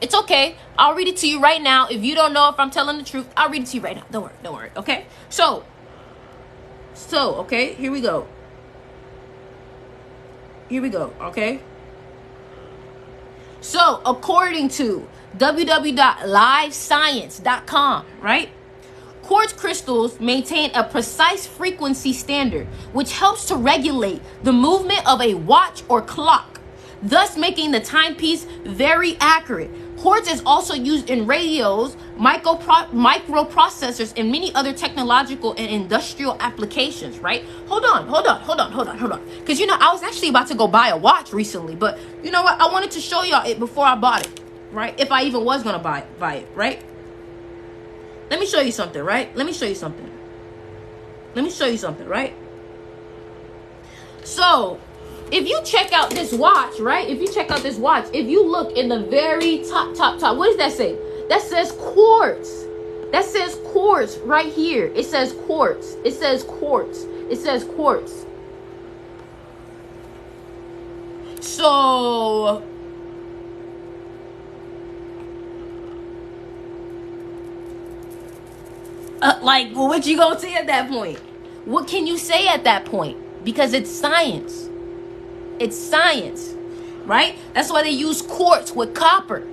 It's okay. I'll read it to you right now. If you don't know if I'm telling the truth, I'll read it to you right now. Don't worry. Don't worry. Okay? So, okay, here we go. Here we go. Okay? So, according to www.livescience.com, right? Quartz crystals maintain a precise frequency standard, which helps to regulate the movement of a watch or clock, thus making the timepiece very accurate. Quartz is also used in radios, microprocessors, and many other technological and industrial applications, right? Hold on. Because, I was actually about to go buy a watch recently, but you know what? I wanted to show y'all it before I bought it, right? If I even was going to buy it, right? Let me show you something, right? Right? So, if you check out this watch, right? If you look in the very top, what does that say? That says quartz. That says quartz right here. It says quartz. So, what you gonna say at that point? What can you say at that point? Because it's science. It's science, right? That's why they use quartz with copper.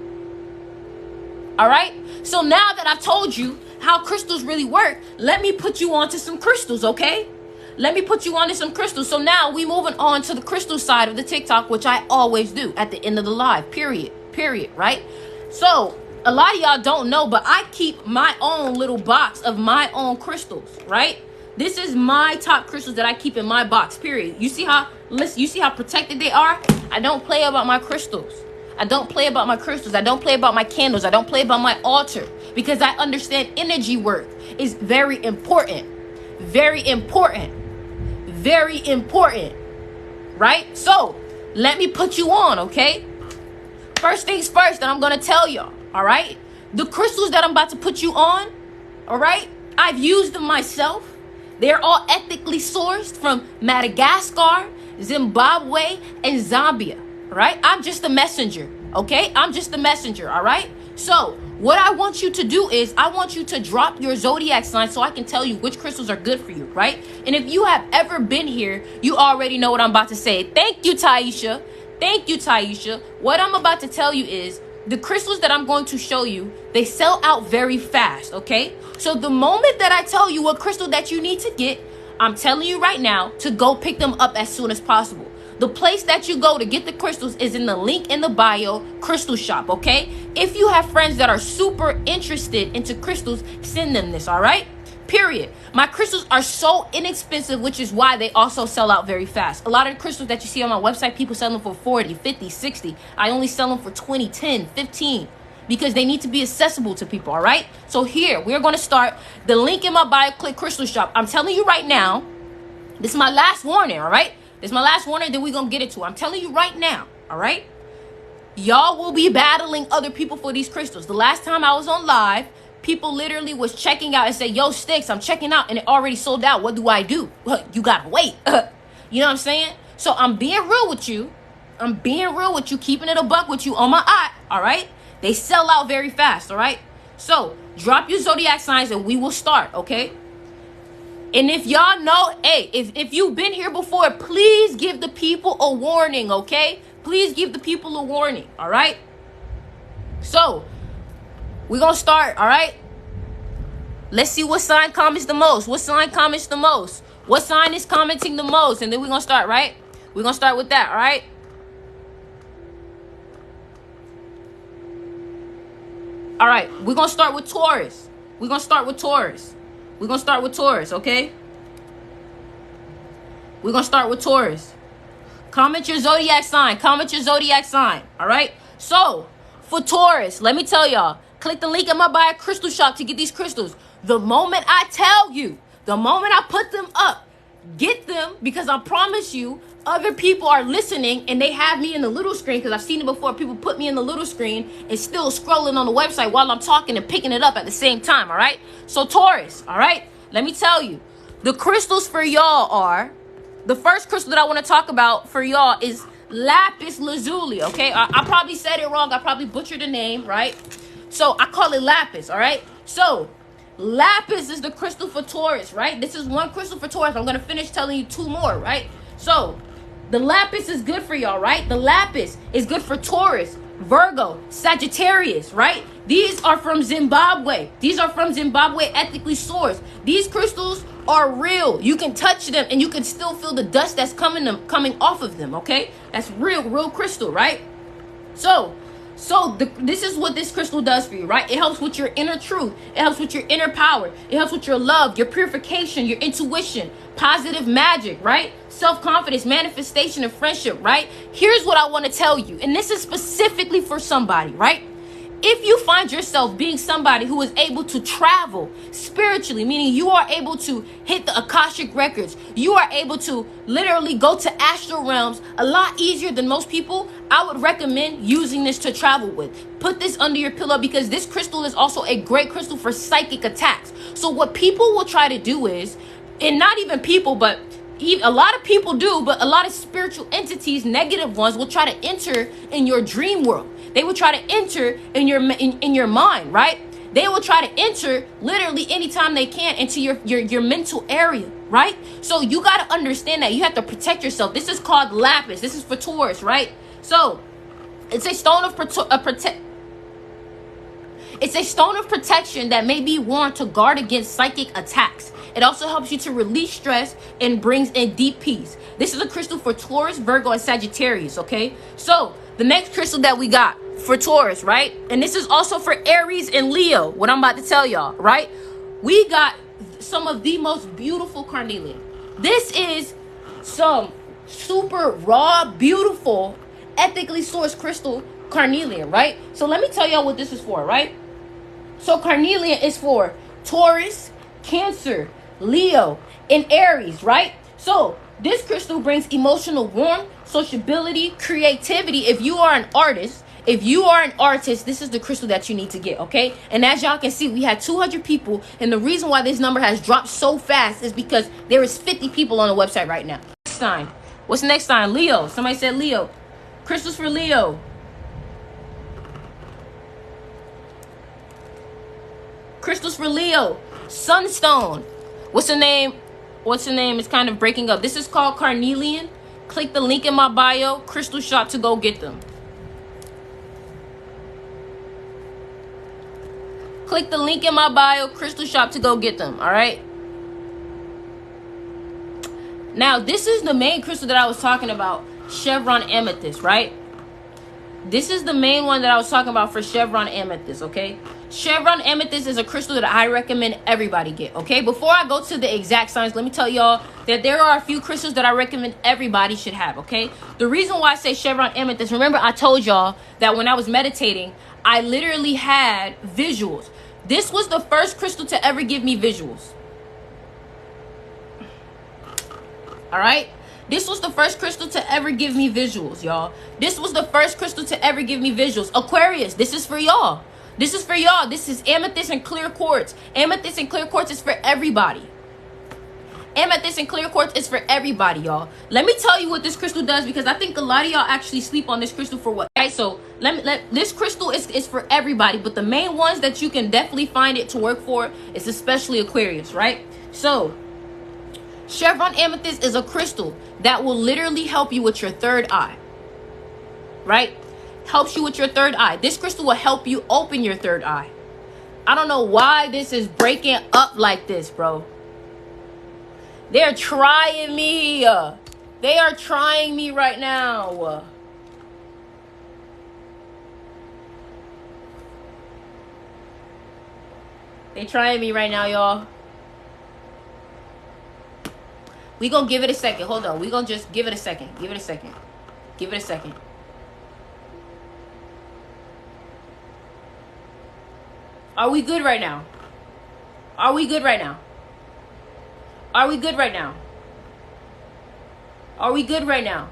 All right? So now that I've told you how crystals really work, let me put you onto some crystals, okay? So now we moving on to the crystal side of the TikTok, which I always do at the end of the live, period, right? So a lot of y'all don't know, but I keep my own little box of my own crystals, right? This is my top crystals that I keep in my box, period. You see how protected they are? I don't play about my crystals. I don't play about my candles. I don't play about my altar, because I understand energy work is very important. Right? So, let me put you on, okay? First things first that I'm going to tell y'all, all right? The crystals that I'm about to put you on, all right? I've used them myself. They're all ethically sourced from Madagascar, Zimbabwe, and Zambia, right? I'm just the messenger, okay? All right? So, what I want you to do is I want you to drop your zodiac sign so I can tell you which crystals are good for you, right? And if you have ever been here, you already know what I'm about to say. Thank you, Taisha. What I'm about to tell you is the crystals that I'm going to show you, they sell out very fast, okay? So the moment that I tell you what crystal that you need to get, I'm telling you right now to go pick them up as soon as possible. The place that you go to get the crystals is in the link in the bio, Crystal Shop, okay? If you have friends that are super interested into crystals, send them this, all right? Period. My crystals are so inexpensive, which is why they also sell out very fast. A lot of the crystals that you see on my website, people sell them for 40, 50, 60. I only sell them for 20, 10, 15 because they need to be accessible to people, all right? So here, we're going to start. The link in my bio, click Crystal Shop. I'm telling you right now, this is my last warning, all right? This is my last warning, then we're going to get into it. I'm telling you right now, all right? Y'all will be battling other people for these crystals. The last time I was on live, People literally was checking out and say, yo, Sticks, I'm checking out and it already sold out. What do I do? You gotta wait. You know what I'm saying? So I'm being real with you. I'm being real with you, keeping it a buck with you on my eye, all right? They sell out very fast, all right? So drop your zodiac signs and we will start, okay? And if y'all know, hey, if you've been here before, please give the people a warning, okay? Please give the people a warning, all right? So we're going to start, all right? Let's see what sign comments the most. What sign comments the most? What sign is commenting the most? And then we're going to start, right? We're going to start with that, all right? All right, we're going to start with Taurus. We're going to start with Taurus. We're going to start with Taurus, okay? We're going to start with Taurus. Comment your zodiac sign. Comment your zodiac sign, all right? So, for Taurus, let me tell y'all, click the link in my bio, Crystal Shop, to get these crystals. The moment I tell you, the moment I put them up, get them, because I promise you, other people are listening and they have me in the little screen, because I've seen it before. People put me in the little screen and still scrolling on the website while I'm talking and picking it up at the same time, all right? So Taurus, all right? Let me tell you, the crystals for y'all are, the first crystal that I want to talk about for y'all is lapis lazuli, okay? I probably said it wrong. I probably butchered the name, right? So I call it lapis, all right? So lapis is the crystal for Taurus, right? This is one crystal for Taurus. I'm going to finish telling you two more, right? So the lapis is good for y'all, right? The lapis is good for Taurus, Virgo, Sagittarius, right? These are from Zimbabwe. These are from Zimbabwe, ethically sourced. These crystals are real. You can touch them and you can still feel the dust that's coming off of them, okay? That's real crystal, right? This is what this crystal does for you, right? It helps with your inner truth. It helps with your inner power. It helps with your love, your purification, your intuition, positive magic, right? Self-confidence, manifestation, and friendship, right? Here's what I want to tell you, and this is specifically for somebody, right? If you find yourself being somebody who is able to travel spiritually, meaning you are able to hit the Akashic records, you are able to literally go to astral realms a lot easier than most people, I would recommend using this to travel with. Put this under your pillow, because this crystal is also a great crystal for psychic attacks. So what people will try to do is, and not even people, but a lot of people do, but a lot of spiritual entities, negative ones, will try to enter in your dream world. They will try to enter in your mind, right? They will try to enter literally anytime they can into your mental area, right? So you got to understand that you have to protect yourself. This is called lapis. This is for Taurus, right? So it's a stone of It's a stone of protection that may be worn to guard against psychic attacks. It also helps you to release stress and brings in deep peace. This is a crystal for Taurus, Virgo, and Sagittarius, okay? So the next crystal that we got for Taurus, right? And this is also for Aries and Leo, what I'm about to tell y'all, right? We got some of the most beautiful carnelian. This is some super raw, beautiful, ethically sourced crystal carnelian, right? So let me tell y'all what this is for, right? So carnelian is for Taurus, Cancer, Leo, and Aries, right? So this crystal brings emotional warmth, sociability, creativity. If you are an artist, this is the crystal that you need to get, okay? And as y'all can see, we had 200 people, and the reason why this number has dropped so fast is because there is 50 people on the website right now. Next sign. What's the next sign? Leo. Somebody said Leo. Crystals for Leo. Crystals for Leo. Sunstone. What's the name? It's kind of breaking up. This is called carnelian. Click the link in my bio, Crystal Shop, to go get them. Click the link in my bio, Crystal Shop, to go get them, all right? Now, this is the main crystal that I was talking about, Chevron Amethyst, right? This is the main one that I was talking about for Chevron Amethyst, okay? Chevron Amethyst is a crystal that I recommend everybody get, okay? Before I go to the exact signs, let me tell y'all that there are a few crystals that I recommend everybody should have, okay? The reason why I say Chevron Amethyst, remember I told y'all that when I was meditating, I literally had visuals. This was the first crystal to ever give me visuals. All right? This was the first crystal to ever give me visuals, y'all. This was the first crystal to ever give me visuals. Aquarius, this is for y'all. This is for y'all. This is amethyst and clear quartz. Amethyst and clear quartz is for everybody. Amethyst and clear quartz is for everybody, y'all. Let me tell you what this crystal does, because I think a lot of y'all actually sleep on this crystal for what. Okay, so this crystal is for everybody, but the main ones that you can definitely find it to work for is especially Aquarius, right? So chevron amethyst is a crystal that will literally help you with your third eye, right? Helps you with your third eye. This crystal will help you open your third eye. I don't know why this is breaking up like this, bro. They're trying me. They are trying me right now. They trying me right now, y'all. We gonna give it a second. Hold on. We gonna just give it a second. Give it a second. Give it a second. Are we good right now? Are we good right now? Are we good right now? Are we good right now?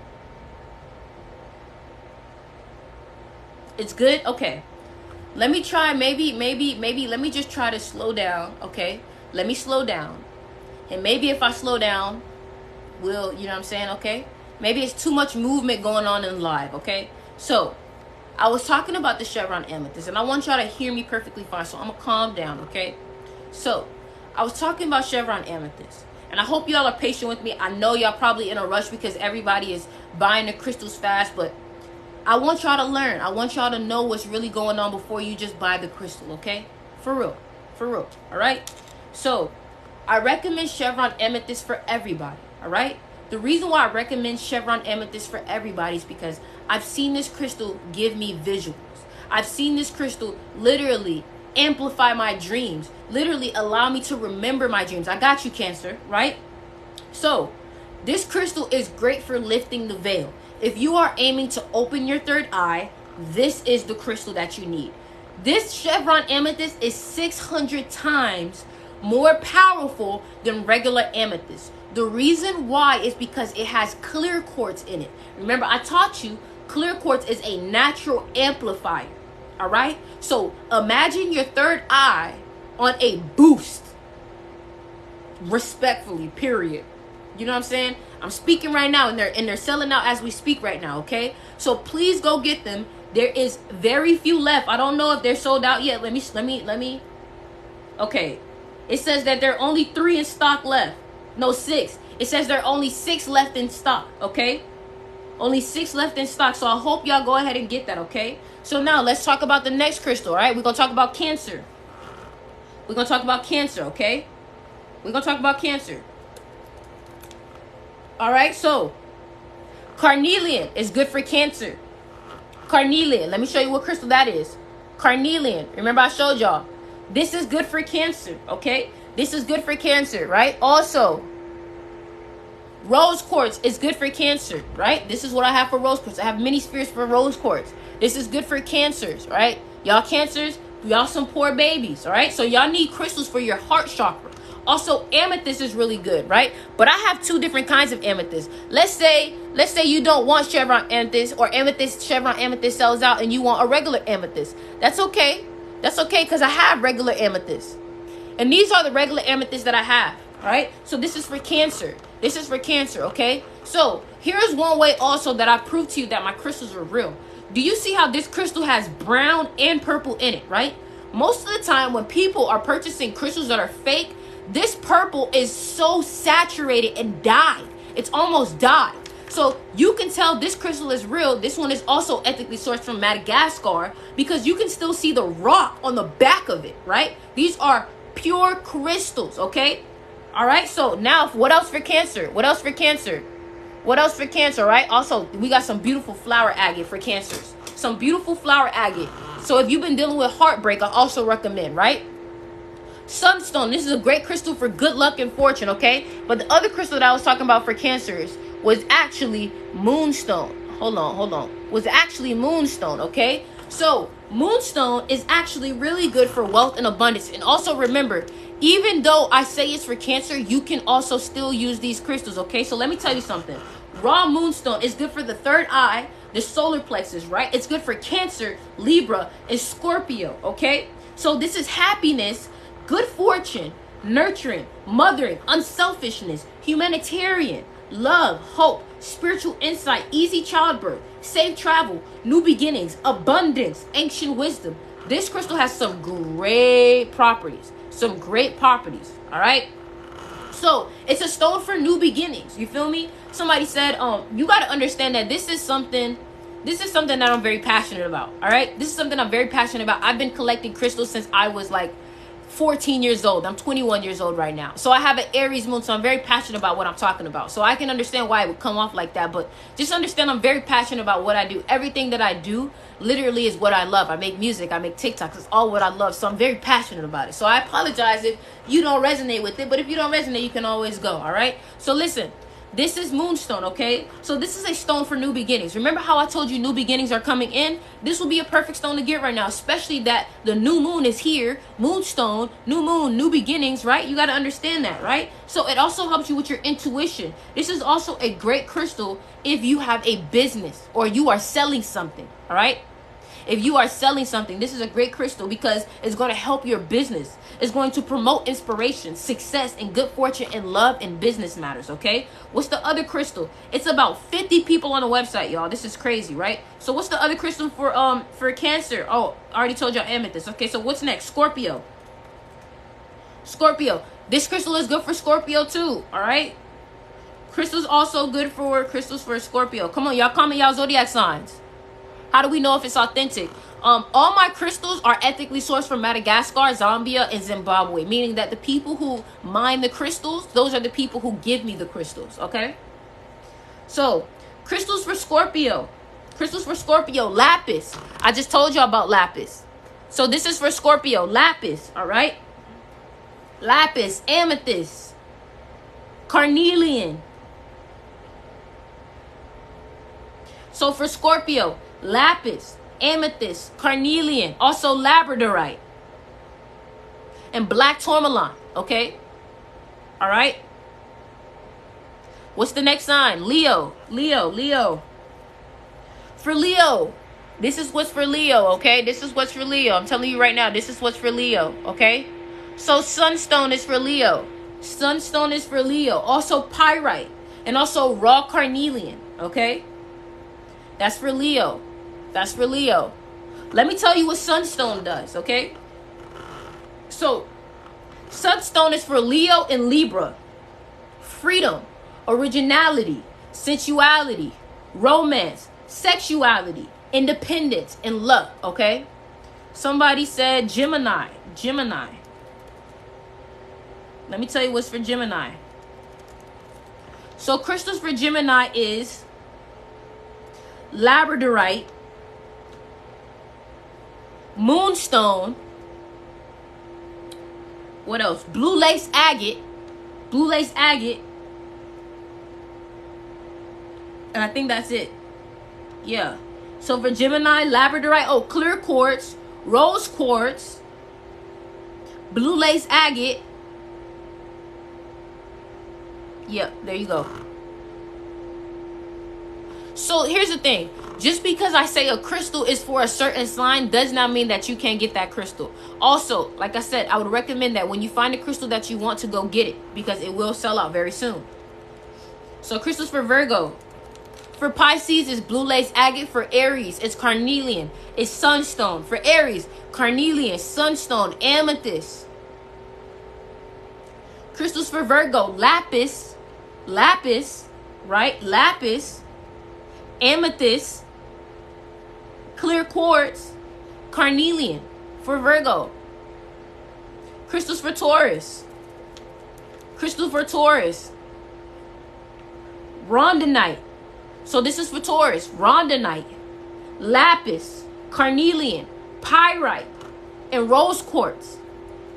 It's good? Okay. Let me try, maybe, let me just try to slow down, okay? Let me slow down. And maybe if I slow down, you know what I'm saying, okay? Maybe it's too much movement going on in live, okay? So, I was talking about the chevron amethyst, and I want y'all to hear me perfectly fine, so I'm going to calm down, okay? So, I was talking about chevron amethyst. And I hope y'all are patient with me. I know y'all probably in a rush because everybody is buying the crystals fast. But I want y'all to learn. I want y'all to know what's really going on before you just buy the crystal, okay? For real. For real. All right? So, I recommend chevron amethyst for everybody. All right? The reason why I recommend chevron amethyst for everybody is because I've seen this crystal give me visuals. I've seen this crystal literally amplify my dreams, literally allow me to remember my dreams. I got you, Cancer, right? So this crystal is great for lifting the veil. If you are aiming to open your third eye, this is the crystal that you need. This chevron amethyst is 600 times more powerful than regular amethyst. The reason why is because it has clear quartz in it. Remember, I taught you clear quartz is a natural amplifier. All right, so imagine your third eye on a boost. Respectfully, period. You know what I'm saying? I'm speaking right now, and they're selling out as we speak right now. Okay, so please go get them. There is very few left. I don't know if they're sold out yet. Let me. Okay, it says that there are only 3 in stock left. No, 6. It says there are only 6 left in stock. Okay, only 6 left in stock. So I hope y'all go ahead and get that. Okay. So now let's talk about the next crystal, all right? We're going to talk about Cancer. We're going to talk about Cancer, okay? We're going to talk about Cancer. All right, so carnelian is good for Cancer. Carnelian, let me show you what crystal that is. Carnelian, remember I showed y'all. This is good for Cancer, okay? This is good for Cancer, right? Also, rose quartz is good for Cancer, right? This is what I have for rose quartz. I have mini spheres for rose quartz. This is good for Cancers, right? Y'all Cancers, y'all some poor babies, all right? So y'all need crystals for your heart chakra. Also, amethyst is really good, right? But I have 2 different kinds of amethyst. Let's say you don't want chevron amethyst, or chevron amethyst sells out and you want a regular amethyst. That's okay. That's okay, because I have regular amethyst. And these are the regular amethysts that I have, all right? So this is for Cancer. This is for Cancer, okay? So here's one way also that I prove to you that my crystals are real. Do you see how this crystal has brown and purple in it, right? Most of the time when people are purchasing crystals that are fake, this purple is so saturated and dyed. It's almost dyed. So you can tell this crystal is real. This one is also ethically sourced from Madagascar, because you can still see the rock on the back of it, right? These are pure crystals, okay? All right, so now what else for Cancer? What else for Cancer? What else for Cancer, right? Also, we got some beautiful flower agate for Cancers. Some beautiful flower agate. So if you've been dealing with heartbreak, I also recommend, right? Sunstone. This is a great crystal for good luck and fortune, okay? But the other crystal that I was talking about for Cancers was actually Moonstone. Hold on. Was actually Moonstone, okay? So Moonstone is actually really good for wealth and abundance. And also remember, even though I say it's for Cancer, you can also still use these crystals, okay? So let me tell you something. Raw Moonstone is good for the third eye, the solar plexus, right? It's good for Cancer, Libra, and Scorpio, okay? So this is happiness, good fortune, nurturing, mothering, unselfishness, humanitarian, love, hope, spiritual insight, easy childbirth, safe travel, new beginnings, abundance, ancient wisdom. This crystal has some great properties. Some great properties, all right? So it's a stone for new beginnings. You feel me? Somebody said, you got to understand that this is something that I'm very passionate about. All right. This is something I'm very passionate about. I've been collecting crystals since I was like 14 years old. I'm 21 years old right now. So I have an Aries moon. So I'm very passionate about what I'm talking about. So I can understand why it would come off like that. But just understand I'm very passionate about what I do. Everything that I do literally is what I love. I make music. I make TikToks. It's all what I love. So I'm very passionate about it. So I apologize if you don't resonate with it. But if you don't resonate, you can always go. All right. So listen. This is Moonstone, okay? So this is a stone for new beginnings. Remember how I told you new beginnings are coming in? This will be a perfect stone to get right now, especially that the new moon is here. Moonstone, new moon, new beginnings, right? You got to understand that, right? So it also helps you with your intuition. This is also a great crystal if you have a business or you are selling something, all right? If you are selling something, this is a great crystal because it's going to help your business. It's going to promote inspiration, success, and good fortune in love and business matters, okay? What's the other crystal? It's about 50 people on the website, y'all. This is crazy, right? So what's the other crystal for Cancer? Oh, I already told y'all amethyst. Okay, so what's next? Scorpio. Scorpio. This crystal is good for Scorpio too, all right? Crystals also good for Scorpio. Come on, y'all comment y'all zodiac signs. How do we know if it's authentic? All my crystals are ethically sourced from Madagascar, Zambia, and Zimbabwe, meaning that the people who mine the crystals, those are the people who give me the crystals, okay? So, crystals for Scorpio. Crystals for Scorpio, lapis. I just told you about lapis. So this is for Scorpio, lapis, all right? Lapis, amethyst, carnelian. So for Scorpio, lapis, amethyst, carnelian, also labradorite, and black tourmaline, okay? All right? What's the next sign? Leo. For Leo, this is what's for Leo, okay? This is what's for Leo. I'm telling you right now, this is what's for Leo, okay? So sunstone is for Leo. Sunstone is for Leo. Also pyrite and also raw carnelian, okay? That's for Leo. That's for Leo. Let me tell you what sunstone does, okay? So, sunstone is for Leo and Libra. Freedom, originality, sensuality, romance, sexuality, independence, and luck, okay? Somebody said Gemini. Let me tell you what's for Gemini. So, crystals for Gemini is labradorite, moonstone, what else? Blue lace agate, and I think that's it. Yeah. So for Gemini, labradorite, clear quartz, rose quartz, blue lace agate. Yep, there you go. So here's the thing. Just because I say a crystal is for a certain sign does not mean that you can't get that crystal. Also, like I said, I would recommend that when you find a crystal that you want to, go get it because it will sell out very soon. So crystals for Virgo. For Pisces, it's blue lace agate. For Aries, it's carnelian. It's sunstone. For Aries, carnelian, sunstone, amethyst. Crystals for Virgo, lapis, right? Lapis, amethyst, clear quartz, carnelian for Virgo. Crystals for Taurus. Rhodonite. So this is for Taurus. Rhodonite, lapis, carnelian, pyrite, and rose quartz.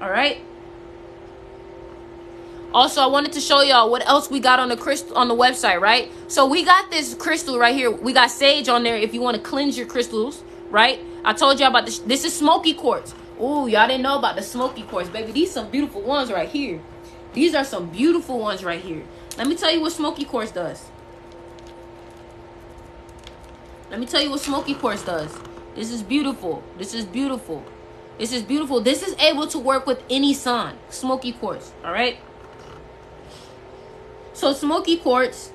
All right. Also, I wanted to show y'all what else we got on the crystal on the website, right? So we got this crystal right here. We got sage on there if you want to cleanse your crystals, right? I told y'all about this. This is smoky quartz. Ooh, y'all didn't know about the smoky quartz, baby. These some beautiful ones right here. These are some beautiful ones right here. Let me tell you what smoky quartz does. Let me tell you what smoky quartz does. This is beautiful. This is beautiful. This is beautiful. This is able to work with any sign. Smoky quartz. All right. So smoky quartz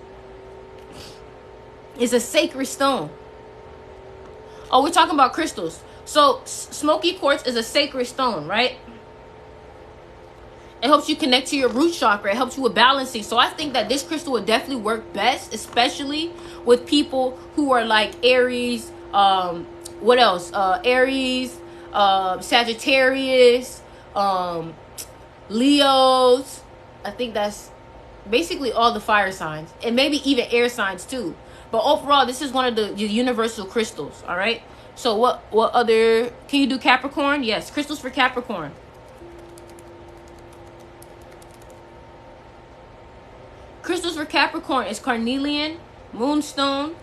is a sacred stone. Oh, we're talking about crystals. So smoky quartz is a sacred stone, right? It helps you connect to your root chakra. It helps you with balancing. So I think that this crystal would definitely work best, especially with people who are like Aries. What else? Aries, Sagittarius, Leos. I think that's basically all the fire signs, and maybe even air signs too. But overall, this is one of the universal crystals. All right. So what other? Can you do Capricorn? Yes, crystals for Capricorn. Crystals for Capricorn is carnelian, moonstone,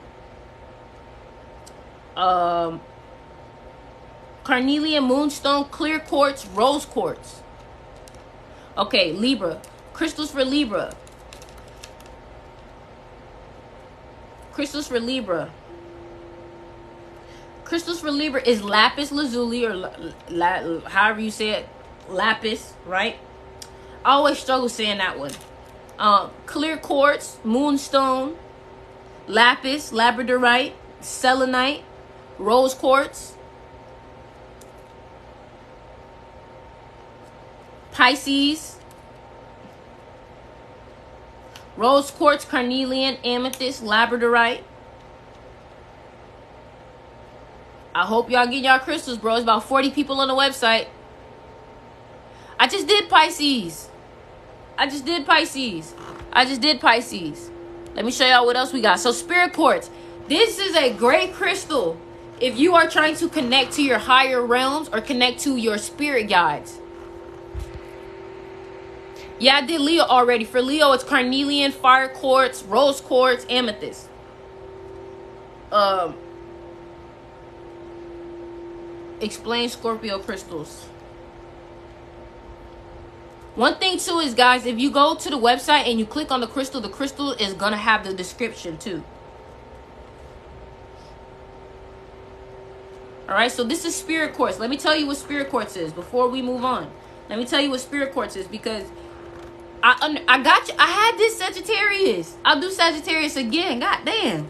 carnelian, moonstone, clear quartz, rose quartz. Okay, Libra. Crystals for Libra. Crystals for Libra. Crystals for Libra is lapis lazuli, or however you say it, lapis, right? I always struggle saying that one. Clear quartz, moonstone, lapis, labradorite, selenite, rose quartz, Pisces, rose quartz, carnelian, amethyst, labradorite. I hope y'all get y'all crystals, bro. It's about 40 people on the website. I just did Pisces. I just did Pisces. Let me show y'all what else we got. So spirit quartz. This is a great crystal if you are trying to connect to your higher realms or connect to your spirit guides. Yeah, I did Leo already. For Leo, it's carnelian, fire quartz, rose quartz, amethyst. Explain Scorpio crystals. One thing too is, guys, if you go to the website and you click on the crystal is gonna have the description too. All right, so this is spirit quartz. Let me tell you what spirit quartz is before we move on. Let me tell you what spirit quartz is, because I got you. I had this Sagittarius. I'll do Sagittarius again. God damn.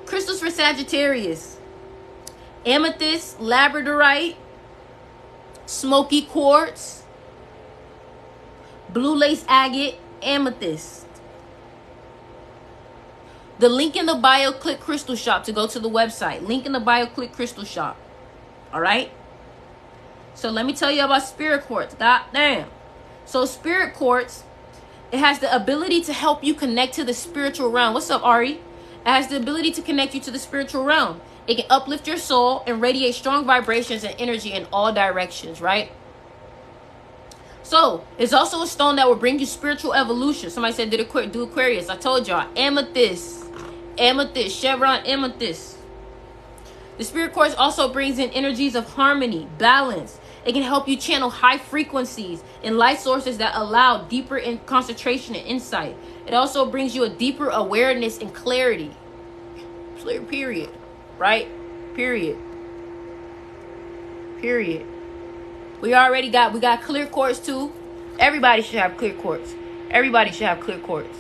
Crystals for Sagittarius. Amethyst, labradorite, smoky quartz, blue lace agate, amethyst. The link in the bio, click Crystal Shop to go to the website. Link in the bio, click Crystal Shop. All right? So let me tell you about spirit quartz. God damn. So spirit quartz, it has the ability to help you connect to the spiritual realm. What's up, Ari? It has the ability to connect you to the spiritual realm. It can uplift your soul and radiate strong vibrations and energy in all directions, right? So, it's also a stone that will bring you spiritual evolution. Somebody said, do Aquarius. I told y'all. Amethyst. Amethyst. Chevron amethyst. The spirit quartz also brings in energies of harmony, balance. It can help you channel high frequencies and light sources that allow deeper concentration and insight. It also brings you a deeper awareness and clarity. Period. Right? Period. We got clear quartz too. Everybody should have clear quartz. Everybody should have clear quartz.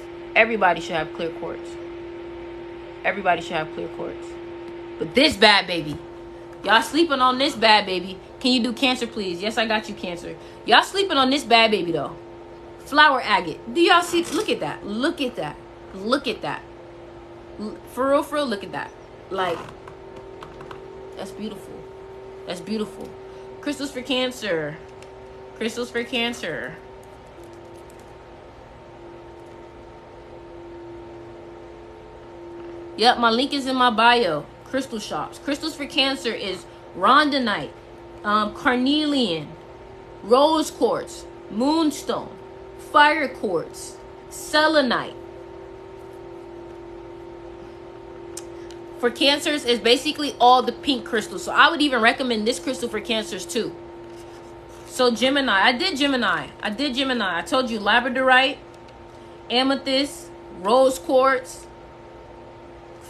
But this bad baby. Y'all sleeping on this bad baby. Can you do Cancer, please? Yes, I got you, Cancer. Y'all sleeping on this bad baby though. Flower agate. Do y'all see? Look at that. For real, look at that. Like, that's beautiful. Crystals for Cancer. Yep, my link is in my bio. Crystal shops. Crystals for Cancer is rhodonite, carnelian, rose quartz, moonstone, fire quartz, selenite. For Cancers, is basically all the pink crystals. So I would even recommend this crystal for Cancers too. So Gemini. I did Gemini. I told you labradorite, amethyst, rose quartz,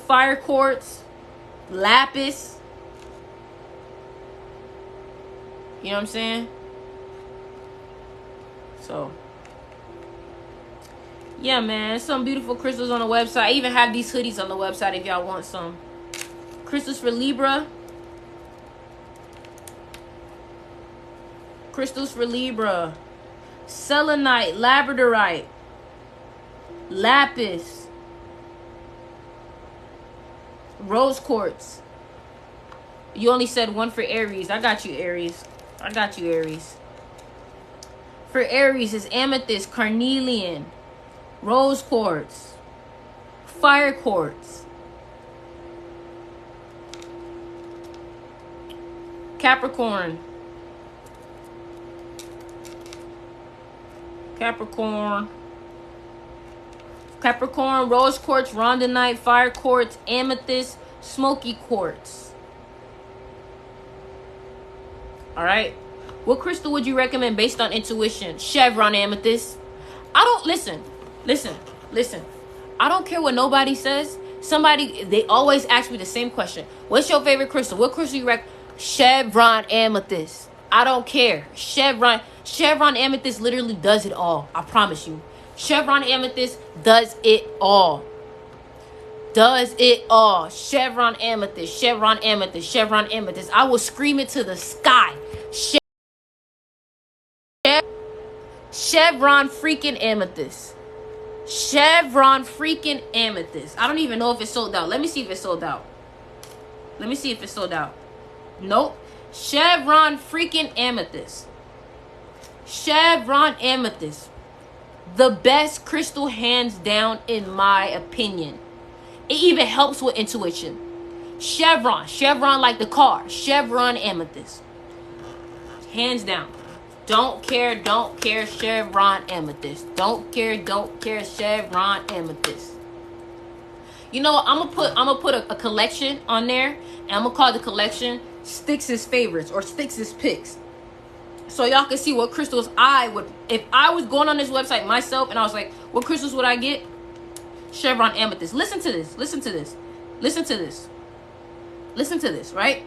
fire quartz, lapis. You know what I'm saying? So, yeah, man. Some beautiful crystals on the website. I even have these hoodies on the website if y'all want some. Crystals for Libra. Crystals for Libra. Selenite, labradorite, lapis, rose quartz. You only said one for Aries. I got you, Aries. I got you, Aries. For Aries is amethyst, carnelian, rose quartz, fire quartz. Capricorn. Capricorn, rose quartz, rhodonite, fire quartz, amethyst, smoky quartz. All right. What crystal would you recommend based on intuition? Chevron amethyst. Listen. I don't care what nobody says. They always ask me the same question. What's your favorite crystal? What crystal you recommend? Chevron amethyst. I don't care. Chevron amethyst literally does it all. I promise you. Chevron amethyst does it all. Chevron amethyst. I will scream it to the sky. Chevron freaking amethyst. I don't even know if it's sold out. Let me see if it's sold out. Nope. Chevron freaking amethyst. The best crystal, hands down, in my opinion. It even helps with intuition. Chevron like the car. Chevron amethyst. Hands down. Don't care, Chevron amethyst. Don't care, Chevron amethyst. You know what? I'm gonna put a collection on there, and I'm gonna call the collection Styx's favorites or Styx's picks. So y'all can see what crystals I would, if I was going on this website myself and I was like, what crystals would I get? Chevron amethyst. Listen to this, right?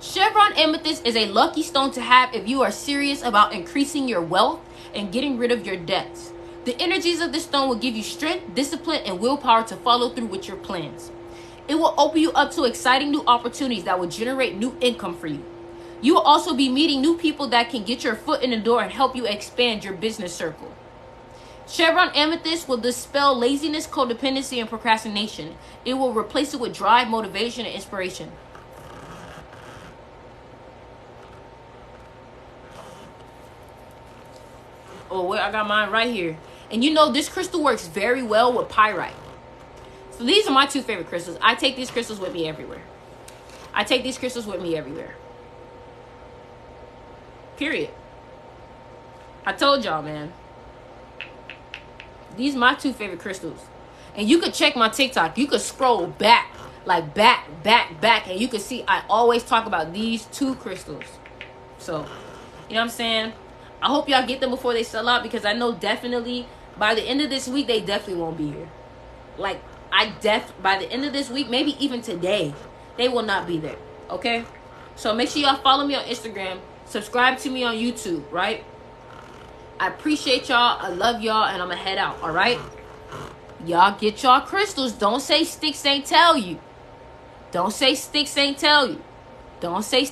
Chevron amethyst is a lucky stone to have if you are serious about increasing your wealth and getting rid of your debts. The energies of this stone will give you strength, discipline, and willpower to follow through with your plans. It will open you up to exciting new opportunities that will generate new income for you. You will also be meeting new people that can get your foot in the door and help you expand your business circle. Chevron amethyst will dispel laziness, codependency, and procrastination. It will replace it with drive, motivation, and inspiration. Oh, wait, I got mine right here. And you know, this crystal works very well with pyrite. So these are my two favorite crystals. I take these crystals with me everywhere. Period. I told y'all, man. These are my two favorite crystals. And you could check my TikTok. You could scroll back, like back. And you could see I always talk about these two crystals. So, you know what I'm saying? I hope y'all get them before they sell out, because I know definitely by the end of this week, they definitely won't be here. Like, by the end of this week, maybe even today, they will not be there. Okay? So make sure y'all follow me on Instagram. Subscribe to me on YouTube, right? I appreciate y'all. I love y'all. And I'm going to head out, all right? Y'all get y'all crystals. Don't say Styx ain't tell you. Don't say Styx ain't tell you. Don't say Styx.